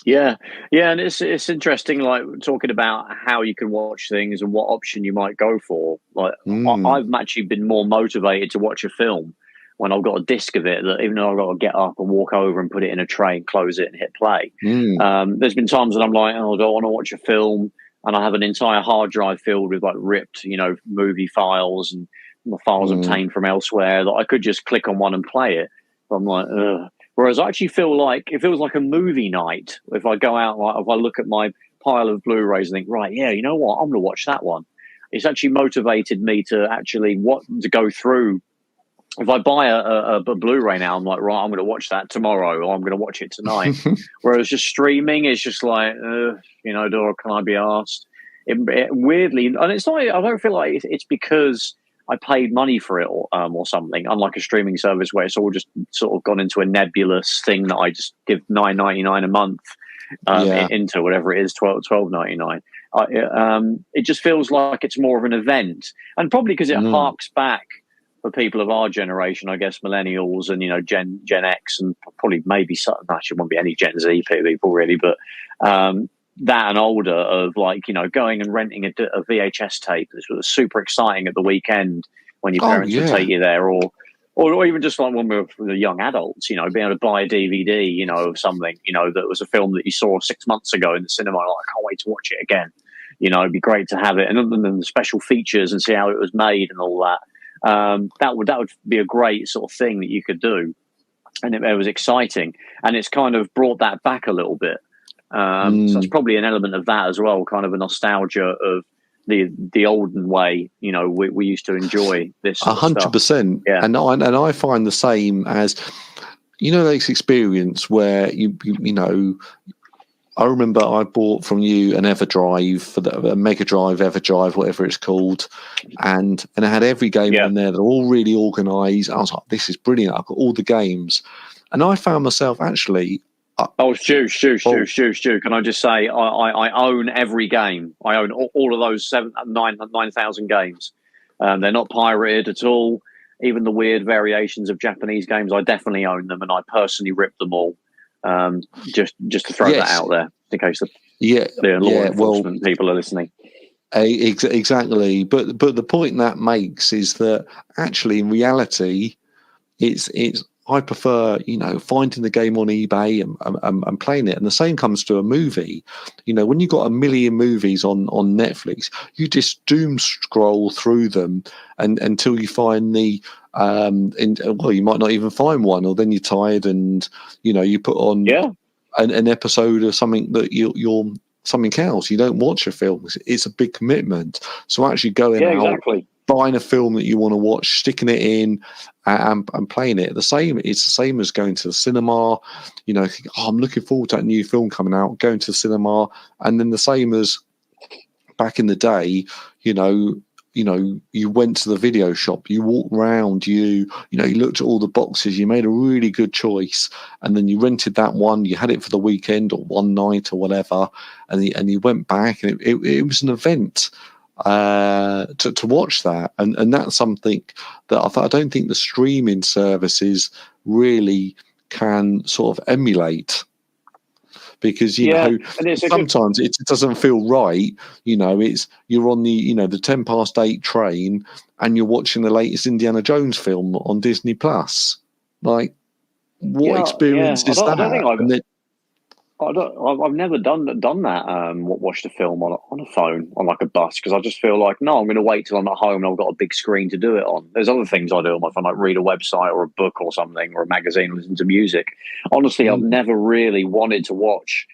Yeah. And it's interesting, like talking about how you can watch things and what option you might go for. Like I've actually been more motivated to watch a film when I've got a disc of it, that even though I've got to get up and walk over and put it in a tray and close it and hit play. There's been times that I'm like, I don't want to watch a film, and I have an entire hard drive filled with like ripped, movie files and files obtained from elsewhere that I could just click on one and play it. But I'm like, ugh. Whereas I actually feel like if it was like a movie night, if I go out, like if I look at my pile of Blu-rays and think, right, yeah, you know what, I'm going to watch that one. It's actually motivated me to actually to go through. If I buy a Blu-ray now, I'm like, right, I'm going to watch that tomorrow, or I'm going to watch it tonight. Whereas just streaming is just like, can I be asked? It weirdly, and it's not. I don't feel like it's because I paid money for it or something. Unlike a streaming service where it's all just sort of gone into a nebulous thing that I just give $9.99 a month into whatever it is, $12.99. It just feels like it's more of an event, and probably because it harks back for people of our generation, I guess, millennials and Gen X, and probably maybe actually won't be any Gen Z people really, but that and older, of like going and renting a VHS tape. This was super exciting at the weekend when your parents would take you there, or even just like when we were young adults, being able to buy a DVD, of something, that was a film that you saw 6 months ago in the cinema. Like, I can't wait to watch it again. It'd be great to have it, and then the special features and see how it was made and all that. That would be a great sort of thing that you could do, and it was exciting, and it's kind of brought that back a little bit. So it's probably an element of that as well, kind of a nostalgia of the olden way. We used to enjoy this 100%. Yeah, and I find the same as this experience where you I remember I bought from you an Everdrive, for a Mega Drive, Everdrive, whatever it's called, and it had every game on there. They're all really organised. I was like, this is brilliant. I've got all the games, and I found myself actually. Stu, can I just say I own every game. I own all of those 9,000 games. They're not pirated at all. Even the weird variations of Japanese games, I definitely own them, and I personally ripped them all. Just to throw that out there in case the law enforcement people are listening. Exactly, but the point that makes is that actually in reality, it's I prefer, finding the game on eBay and playing it. And the same comes to a movie. When you've got a million movies on Netflix, you just doom scroll through them until you find you might not even find one, or then you're tired and, you put on an episode of something that you're something else. You don't watch a film. It's a big commitment. So actually going out, exactly. Buying a film that you want to watch, sticking it in, and playing it. It's the same as going to the cinema. I'm looking forward to that new film coming out. Going to the cinema, and then the same as back in the day. You went to the video shop. You walked around. You looked at all the boxes. You made a really good choice, and then you rented that one. You had it for the weekend or one night or whatever, and you went back, and it was an event. To watch that, and that's something that I don't think the streaming services really can sort of emulate, because sometimes it doesn't feel right. You're on the 8:10 train and you're watching the latest Indiana Jones film on Disney Plus. Like, what experience is that? I've never done that. Watched a film on a phone on like a bus, because I just feel like, no, I'm going to wait till I'm at home and I've got a big screen to do it on. There's other things I do on my phone, like read a website or a book or something, or a magazine, or listen to music. Honestly, I've never really wanted to watch.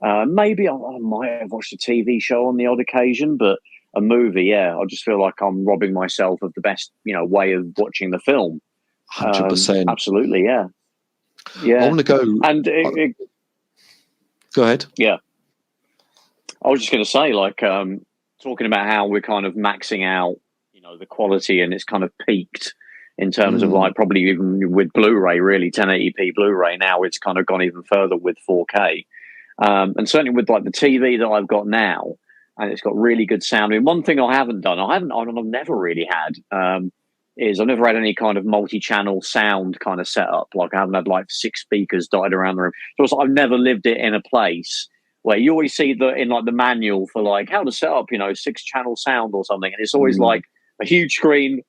Maybe I might have watched a TV show on the odd occasion, but a movie, I just feel like I'm robbing myself of the best, way of watching the film. 100%. Absolutely, yeah. I want to go and. Go ahead. Yeah. I was just going to say, like, talking about how we're kind of maxing out, the quality, and it's kind of peaked in terms of, like, probably even with Blu-ray, really 1080p Blu-ray. Now it's kind of gone even further with 4K. And certainly with like the TV that I've got now, and it's got really good sound. I mean, one thing I haven't done, I've never really had, is I've never had any kind of multi-channel sound kind of setup. Like, I haven't had like 6 speakers dotted around the room. So I've never lived it in a place where you always see in like the manual for like how to set up, 6-channel sound or something. And it's always like a huge screen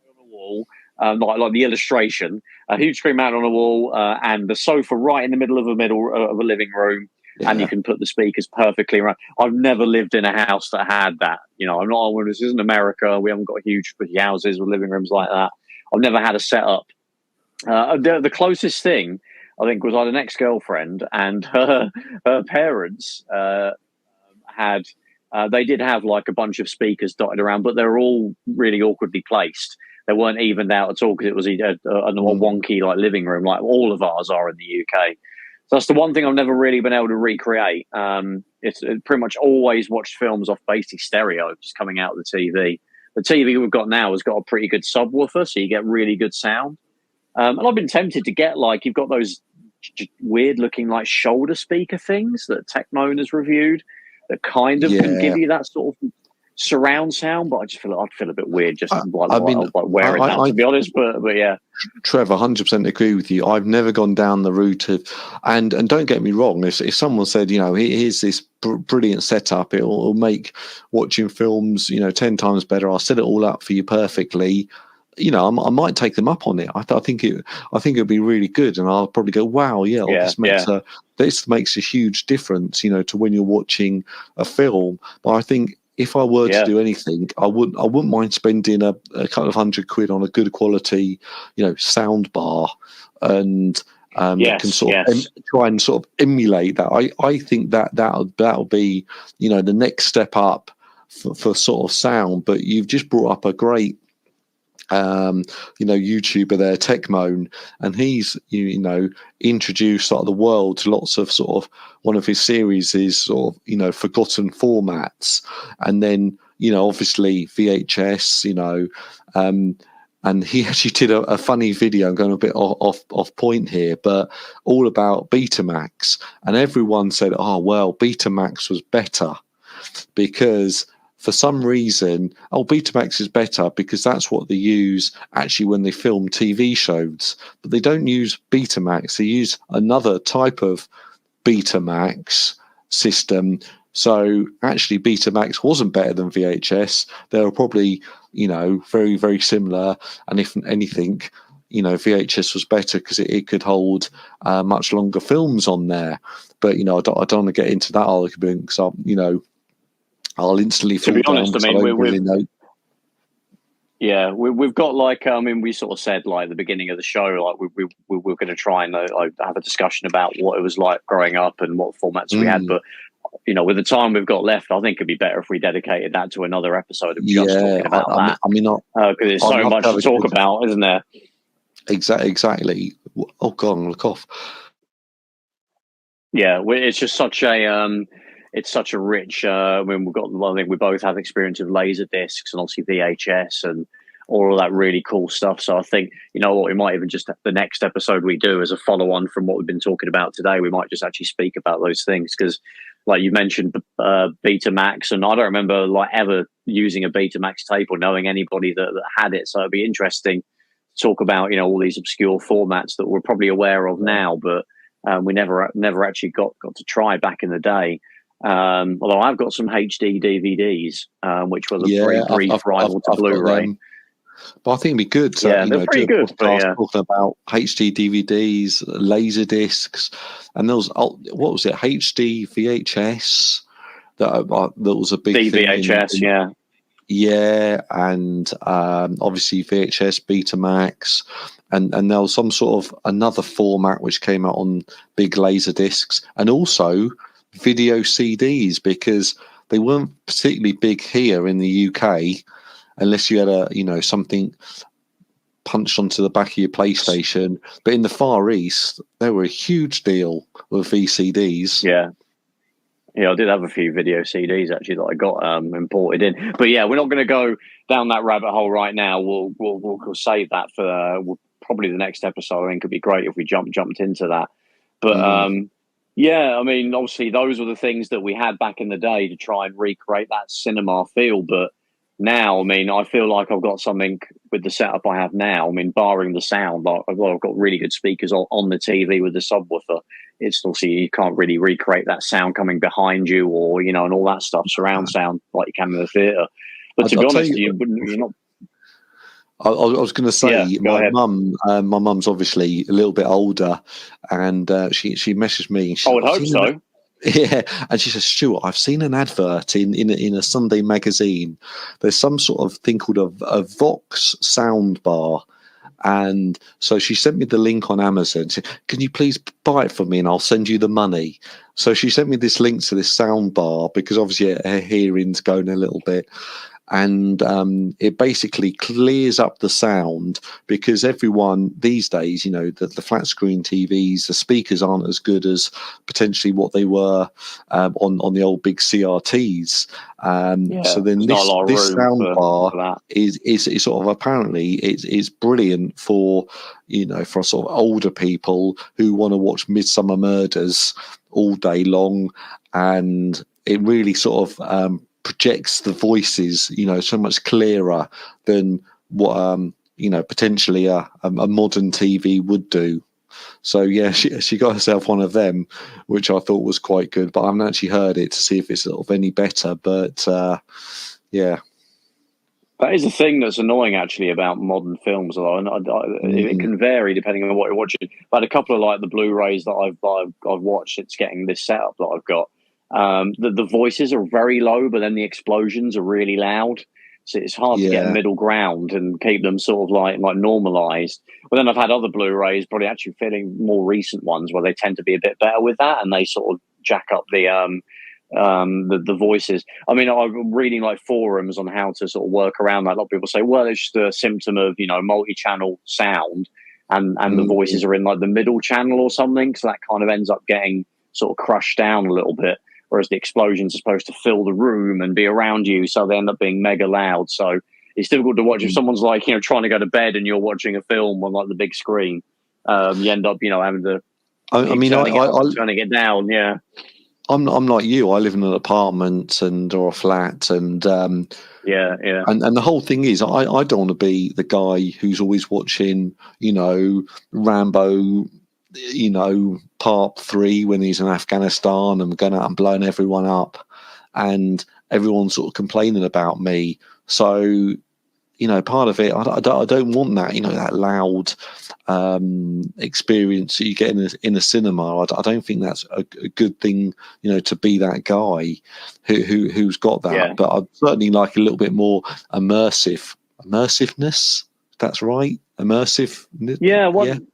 on the wall, like the illustration, a huge screen mounted on the wall, and the sofa right in the middle of a living room. Yeah. And you can put the speakers perfectly around. I've never lived in a house that had that. I'm not. This isn't America. We haven't got huge pretty houses with living rooms like that. I've never had a setup. The closest thing I think was I had an ex-girlfriend, and her parents had. They did have like a bunch of speakers dotted around, but they were all really awkwardly placed. They weren't evened out at all, because it was a wonky like living room, like all of ours are in the UK. So that's the one thing I've never really been able to recreate. It's pretty much always watched films off basically stereo, just coming out of the TV. The TV we've got now has got a pretty good subwoofer, so you get really good sound. And I've been tempted to get, like, you've got those weird looking like shoulder speaker things that Techmoan has reviewed that kind of can give you that sort of surround sound, but I just feel I'd feel a bit weird just wearing that, to be honest. But yeah, Trevor, 100% agree with you. I've never gone down the route of, and don't get me wrong, if someone said, here's this brilliant setup, it'll make watching films 10 times better, I'll set it all up for you perfectly, I might take them up on it. I think it'd be really good, and I'll probably go, wow, this makes a huge difference, to when you're watching a film. But I think if I were to do anything, I wouldn't mind spending a couple of £100 on a good quality, sound bar, and can sort of try and sort of emulate that. I think that'll be the next step up for sort of sound. But you've just brought up a great YouTuber there, Techmoan, and he's introduced the world to lots of sort of, one of his series is sort of forgotten formats, and then obviously VHS, and he actually did a funny video. I'm going a bit off point here, but all about Betamax, and everyone said, oh well, Betamax was better because for some reason, Betamax is better because that's what they use actually when they film TV shows. But they don't use Betamax. They use another type of Betamax system. So actually, Betamax wasn't better than VHS. They were probably, very, very similar. And if anything, VHS was better because it could hold much longer films on there. But I don't want to get into that argument because I'll instantly fall down. To be honest, I mean, we've got we sort of said at the beginning of the show, we were going to try and have a discussion about what it was like growing up and what formats we had. But with the time we've got left, I think it'd be better if we dedicated that to another episode of just talking about that. Because there's so much to talk about, isn't there? Exactly. Oh God, I'm gonna cough. Yeah, it's just such a it's such a rich. I think we both have experience of laser discs and obviously VHS and all of that really cool stuff. So I think we might even just the next episode we do as a follow on from what we've been talking about today, we might just actually speak about those things because, like you mentioned, Betamax, and I don't remember ever using a Betamax tape or knowing anybody that had it. So it'd be interesting to talk about all these obscure formats that we're probably aware of now, but we never actually got to try back in the day. Although I've got some HD DVDs, which were the very brief rival to Blu-ray. But I think it'd be good. They're pretty good. Talking about HD DVDs, laser discs, and there was what was it? HD VHS. That was a big VHS, thing. Yeah, and obviously VHS, Betamax, and there was some sort of another format which came out on big laser discs, and also video CDs because they weren't particularly big here in the UK, unless you had something punched onto the back of your PlayStation. But in the Far East, they were a huge deal with VCDs. Yeah, I did have a few video CDs actually that I got imported in. But yeah, we're not going to go down that rabbit hole right now. We'll save that for probably the next episode. I think it'd be great if we jumped into that. But yeah, I mean, obviously those were the things that we had back in the day to try and recreate that cinema feel. But now, I mean, I feel like I've got something with the setup I have now. I mean, barring the sound, I've got really good speakers on the TV with the subwoofer. It's obviously you can't really recreate that sound coming behind you or and all that stuff, surround sound like you can in the theatre. But to be honest, you're not. I was going to say my mum's obviously a little bit older, and she messaged me. And I would hope so. Yeah, and she says, Stuart, I've seen an advert in a Sunday magazine. There's some sort of thing called a Vox sound bar. And so she sent me the link on Amazon. She said, can you please buy it for me and I'll send you the money? So she sent me this link to this sound bar because obviously her hearing's going a little bit. And it basically clears up the sound because everyone these days, the flat screen TVs, the speakers aren't as good as potentially what they were on the old big CRTs. So then this sound bar is sort of apparently it's brilliant for for sort of older people who want to watch Midsummer Murders all day long, and it really sort of projects the voices, so much clearer than what potentially a modern TV would do. So yeah, she got herself one of them, which I thought was quite good. But I haven't actually heard it to see if it's sort of any better. But yeah, that is a thing that's annoying actually about modern films. Although it can vary depending on what you're watching. But a couple of the Blu-rays that I've watched, it's getting this setup that I've got. The voices are very low, but then the explosions are really loud. So it's hard to get a middle ground and keep them sort of like normalized. But then I've had other Blu-rays, probably actually fitting more recent ones, where they tend to be a bit better with that, and they sort of jack up the voices. I mean, I'm reading forums on how to sort of work around that. A lot of people say, well, it's just a symptom of multi-channel sound, and the voices are in the middle channel or something, so that kind of ends up getting sort of crushed down a little bit. Whereas the explosions are supposed to fill the room and be around you, so they end up being mega loud. So it's difficult to watch if someone's trying to go to bed and you're watching a film on the big screen. You end up having to. Turning it down. Yeah, I'm like you. I live in an apartment or a flat, and And the whole thing is, I don't want to be the guy who's always watching, Rambo. Part 3 when he's in Afghanistan and going out and blowing everyone up, and everyone's sort of complaining about me. So part of it, I don't want that, that loud experience that you get in a cinema. I don't think that's a good thing, to be that guy who's got that. Yeah. But I'd certainly like a little bit more immersiveness. That's right, immersive. Yeah. One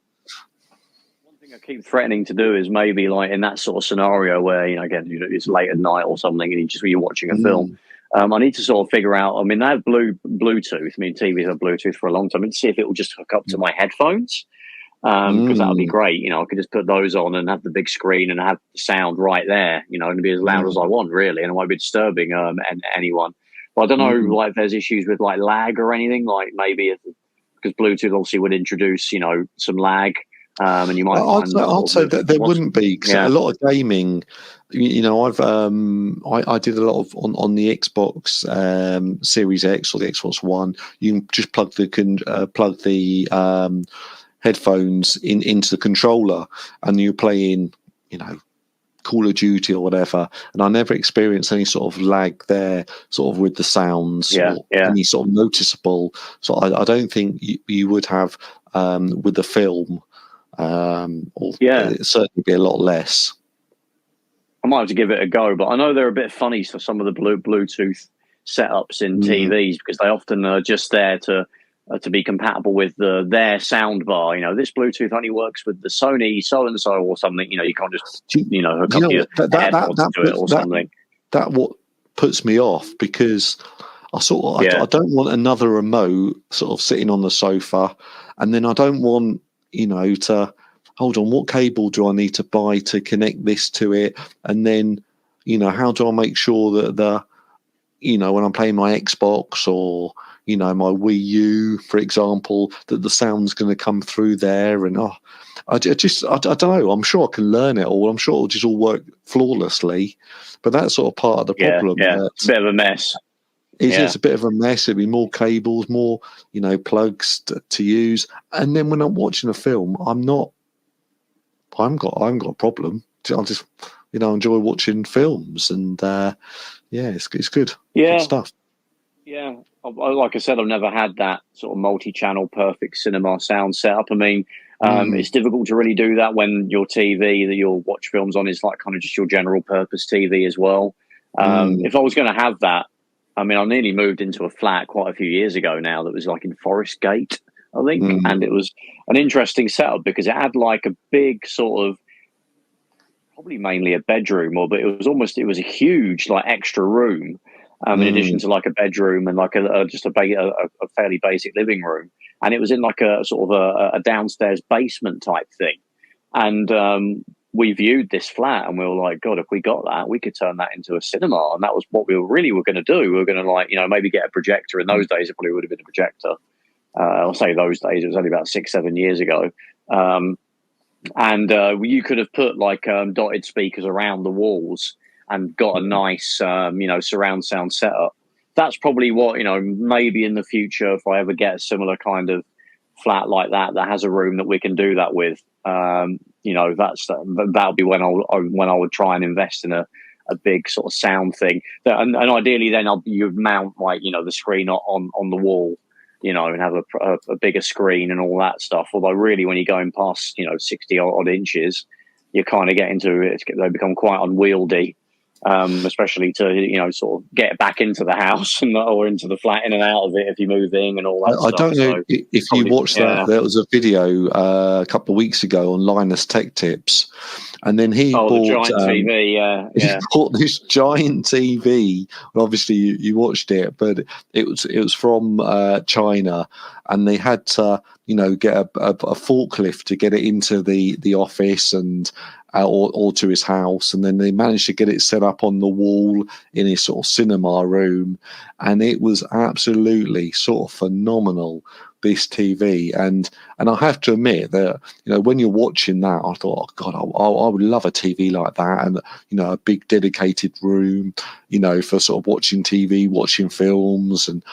thing I keep threatening to do is maybe like in that sort of scenario where again it's late at night or something, and you're watching a film. I need to sort of figure out. I mean, they have Bluetooth. I mean, TVs have Bluetooth for a long time. I need to see if it will just hook up to my headphones, because that would be great. I could just put those on and have the big screen and have the sound right there. And be as loud as I want, really, and it won't be disturbing anyone. But I don't know, like if there's issues with like lag or anything. Like maybe because Bluetooth obviously would introduce some lag. And you might. I'd say that there wouldn't be, because a lot of gaming. I did a lot of on the Xbox Series X or the Xbox One. You can just plug the headphones into the controller, and you're playing, Call of Duty or whatever. And I never experienced any sort of lag there, sort of with the sounds, any sort of noticeable. So I don't think you would have with the film. It'd certainly be a lot less. I might have to give it a go, but I know they're a bit funny for some of the Bluetooth setups in TVs, because they often are just there to be compatible with their sound bar. This Bluetooth only works with the Sony so and so or something. You can't just hook up your AirPods to it or something. That what puts me off, because I don't want another remote sort of sitting on the sofa, and then I don't want to hold on, what cable do I need to buy to connect this to it? And then, how do I make sure that when I'm playing my Xbox or, my Wii U, for example, that the sound's going to come through there? And I don't know. I'm sure I can learn it all. I'm sure it'll just all work flawlessly. But that's sort of part of the problem. Yeah, it's a bit of a mess. It's a bit of a mess. It'd be more cables, more, plugs to use. And then when I'm watching a film, I haven't got a problem. I just, enjoy watching films, and it's good. Yeah. Good stuff. Yeah. Like I said, I've never had that sort of multi-channel perfect cinema sound setup. I mean, it's difficult to really do that when your TV that you'll watch films on is like kind of just your general purpose TV as well. If I was going to have that, I mean, I nearly moved into a flat quite a few years ago now that was like in Forest Gate, I think. And it was an interesting setup because it had like a big sort of, probably mainly a bedroom, but it was a huge like extra room, in addition to like a bedroom and like a fairly basic living room. And it was in like a sort of a downstairs basement type thing. And we viewed this flat and we were like, God, if we got that, we could turn that into a cinema. And that was what we were going to do. We were going to maybe get a projector. In those days, it probably would have been a projector. I'll say those days, it was only about 6-7 years ago. And you could have put like dotted speakers around the walls and got a nice, surround sound setup. That's probably what, maybe in the future, if I ever get a similar kind of flat like that has a room that we can do that with, that'll be when I would try and invest in a big sort of sound thing. And ideally then you'd mount like, the screen on the wall, and have a bigger screen and all that stuff. Although really when you're going past, 60 odd inches, you kind of get into it. They become quite unwieldy. Especially to sort of get back into the house or into the flat, in and out of it if you're moving and all that stuff. I don't know if you watched that. There was a video a couple of weeks ago on Linus Tech Tips, and then he bought the giant TV. He bought this giant TV. Well, obviously you watched it, but it was from China, and they had to get a forklift to get it into the office and. Or to his house, and then they managed to get it set up on the wall in his sort of cinema room, and it was absolutely sort of phenomenal, this TV. And I have to admit that when you're watching that, I thought, oh God, I would love a TV like that, and a big dedicated room, for sort of watching TV, watching films, and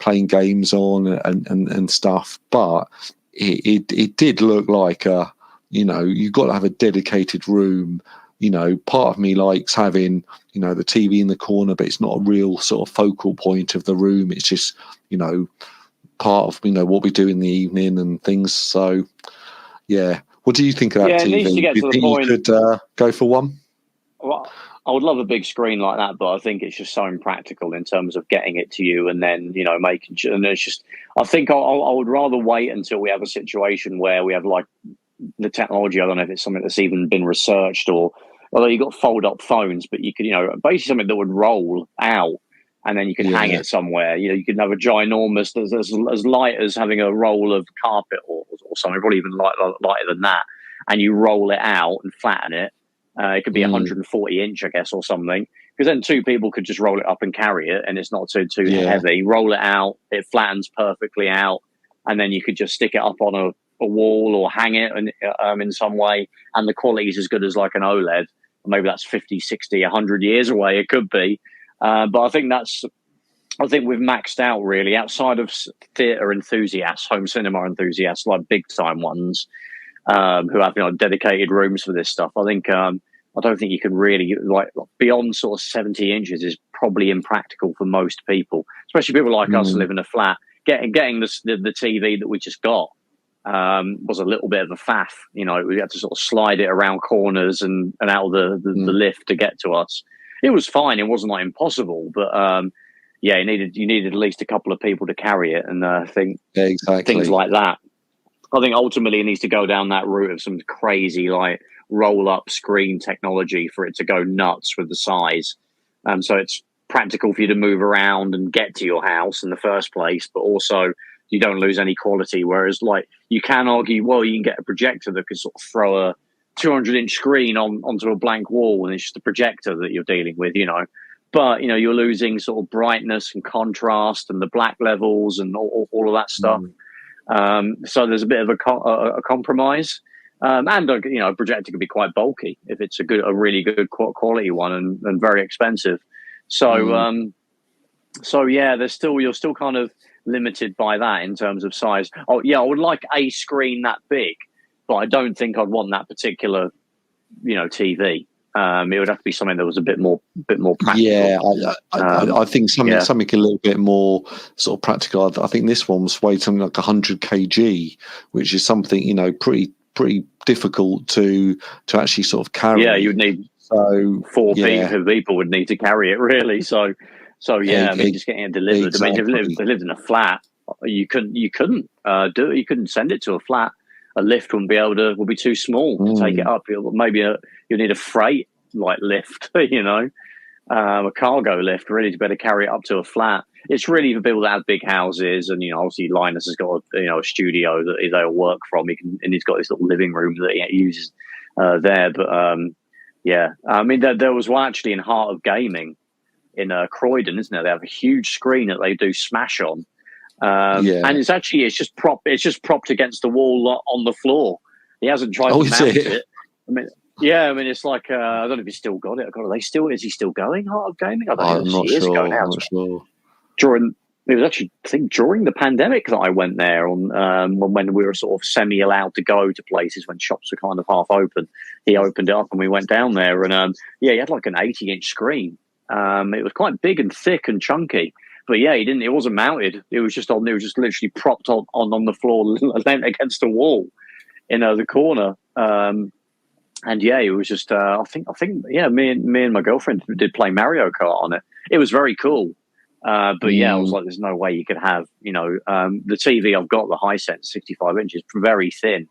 playing games on and stuff. But it did look like a you've got to have a dedicated room part of me likes having, the TV in the corner, but it's not a real sort of focal point of the room. It's just, part of, what we do in the evening and things. So, yeah. What do you think of that TV? It needs to get to the point. You could go for one? Well, I would love a big screen like that, but I think it's just so impractical in terms of getting it to you and then, making sure. And it's just, I think I would rather wait until we have a situation where we have like the technology. I don't know if it's something that's even been researched although you've got fold up phones, but you could, basically something that would roll out and then you could hang it somewhere. You could have a ginormous, as light as having a roll of carpet or something, probably even lighter than that. And you roll it out and flatten it. It could be 140 inch, I guess, or something. Because then two people could just roll it up and carry it, and it's not too heavy. Roll it out, it flattens perfectly out, and then you could just stick it up on a wall or hang it in some way, and the quality is as good as like an OLED. Maybe that's 50, 60, 100 years away. It could be. But I think we've maxed out, really, outside of theatre enthusiasts, home cinema enthusiasts, like big-time ones, who have dedicated rooms for this stuff. I think I don't think you can really, like, beyond sort of 70 inches is probably impractical for most people, especially people like us who live in a flat. Getting the TV that we just got was a little bit of a faff. We had to sort of slide it around corners and out of the lift to get to us. It was fine. It wasn't like impossible, but you needed at least a couple of people to carry it, and I think things like that. I think ultimately it needs to go down that route of some crazy like roll-up screen technology for it to go nuts with the size. So it's practical for you to move around and get to your house in the first place, but also you don't lose any quality. Whereas, like, you can argue, well, you can get a projector that could sort of throw a 200-inch screen onto a blank wall, and it's just a projector that you're dealing with, But, you're losing sort of brightness and contrast and the black levels and all of that stuff. So there's a bit of a compromise. And a projector can be quite bulky if it's a really good quality one and very expensive. So you're still kind of limited by that in terms of size. Oh yeah, I would like a screen that big, but I don't think I'd want that particular TV. It would have to be something that was a bit more practical. Yeah, I think something a little bit more sort of practical. I think this one was weighed something like 100 kg, which is something pretty difficult to actually sort of carry. Yeah, you'd need four people would need to carry it, really. So I mean, just getting it delivered. Exactly. I mean, if they lived in a flat, you couldn't do it. You couldn't send it to a flat. A lift would be too small to take it up. Maybe you need a freight like lift, a cargo lift, really, to better carry it up to a flat. It's really for people that have big houses, and obviously Linus has got a studio that they'll work from. He's got this little living room that he uses there. But I mean, there was one actually in Heart of Gaming in Croydon, isn't there? They have a huge screen that they do Smash on. And it's just propped against the wall on the floor. He hasn't tried to mount it. I mean, it's like I don't know if he's still got it. Is he still going? Heart of Gaming? I don't know. I'm not sure. It was actually, I think, during the pandemic that I went there when we were sort of semi allowed to go to places when shops were kind of half open. He opened it up and we went down there, and he had like an 80-inch screen. It was quite big and thick and chunky. But yeah, it wasn't mounted. It was just literally propped on the floor, against the wall in the corner. And yeah, it was just I think me and my girlfriend did play Mario Kart on it. It was very cool. But yeah, I was like, there's no way you could have the TV I've got, the Hisense 65 inches, very thin.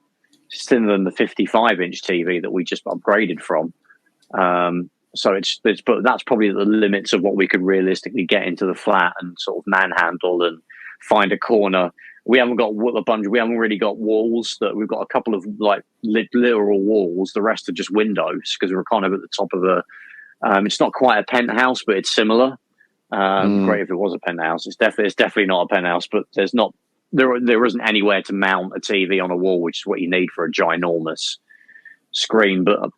It's thinner than the 55-inch TV that we just upgraded from. So but that's probably the limits of what we could realistically get into the flat and sort of manhandle and find a corner. We haven't got a bunch. We haven't really got walls. We've got a couple of like literal walls. The rest are just windows because we're kind of at the top of a. It's not quite a penthouse, but it's similar. Great if it was a penthouse. It's definitely not a penthouse, but there isn't anywhere to mount a TV on a wall, which is what you need for a ginormous screen. But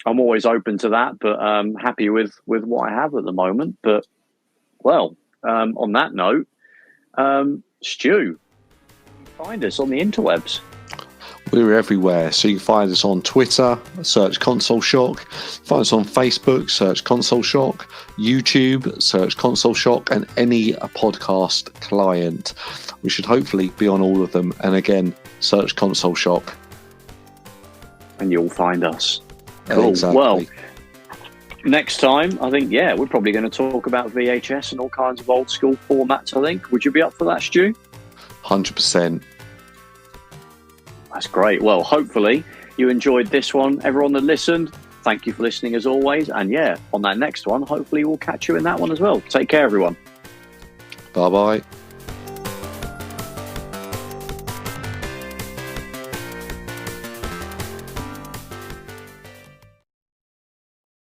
I'm always open to that, but happy with what I have at the moment. But on that note, Stu, find us on the interwebs. We're everywhere. So you can find us on Twitter, search Console Shock. Find us on Facebook, search Console Shock. YouTube, search Console Shock, and any podcast client. We should hopefully be on all of them. And again, search Console Shock. And you'll find us. Cool. Exactly. Well, next time, I think, we're probably going to talk about VHS and all kinds of old school formats, I think. Would you be up for that, Stu? 100%. That's great. Well, hopefully you enjoyed this one. Everyone that listened, thank you for listening as always. And on that next one, hopefully we'll catch you in that one as well. Take care, everyone. Bye-bye.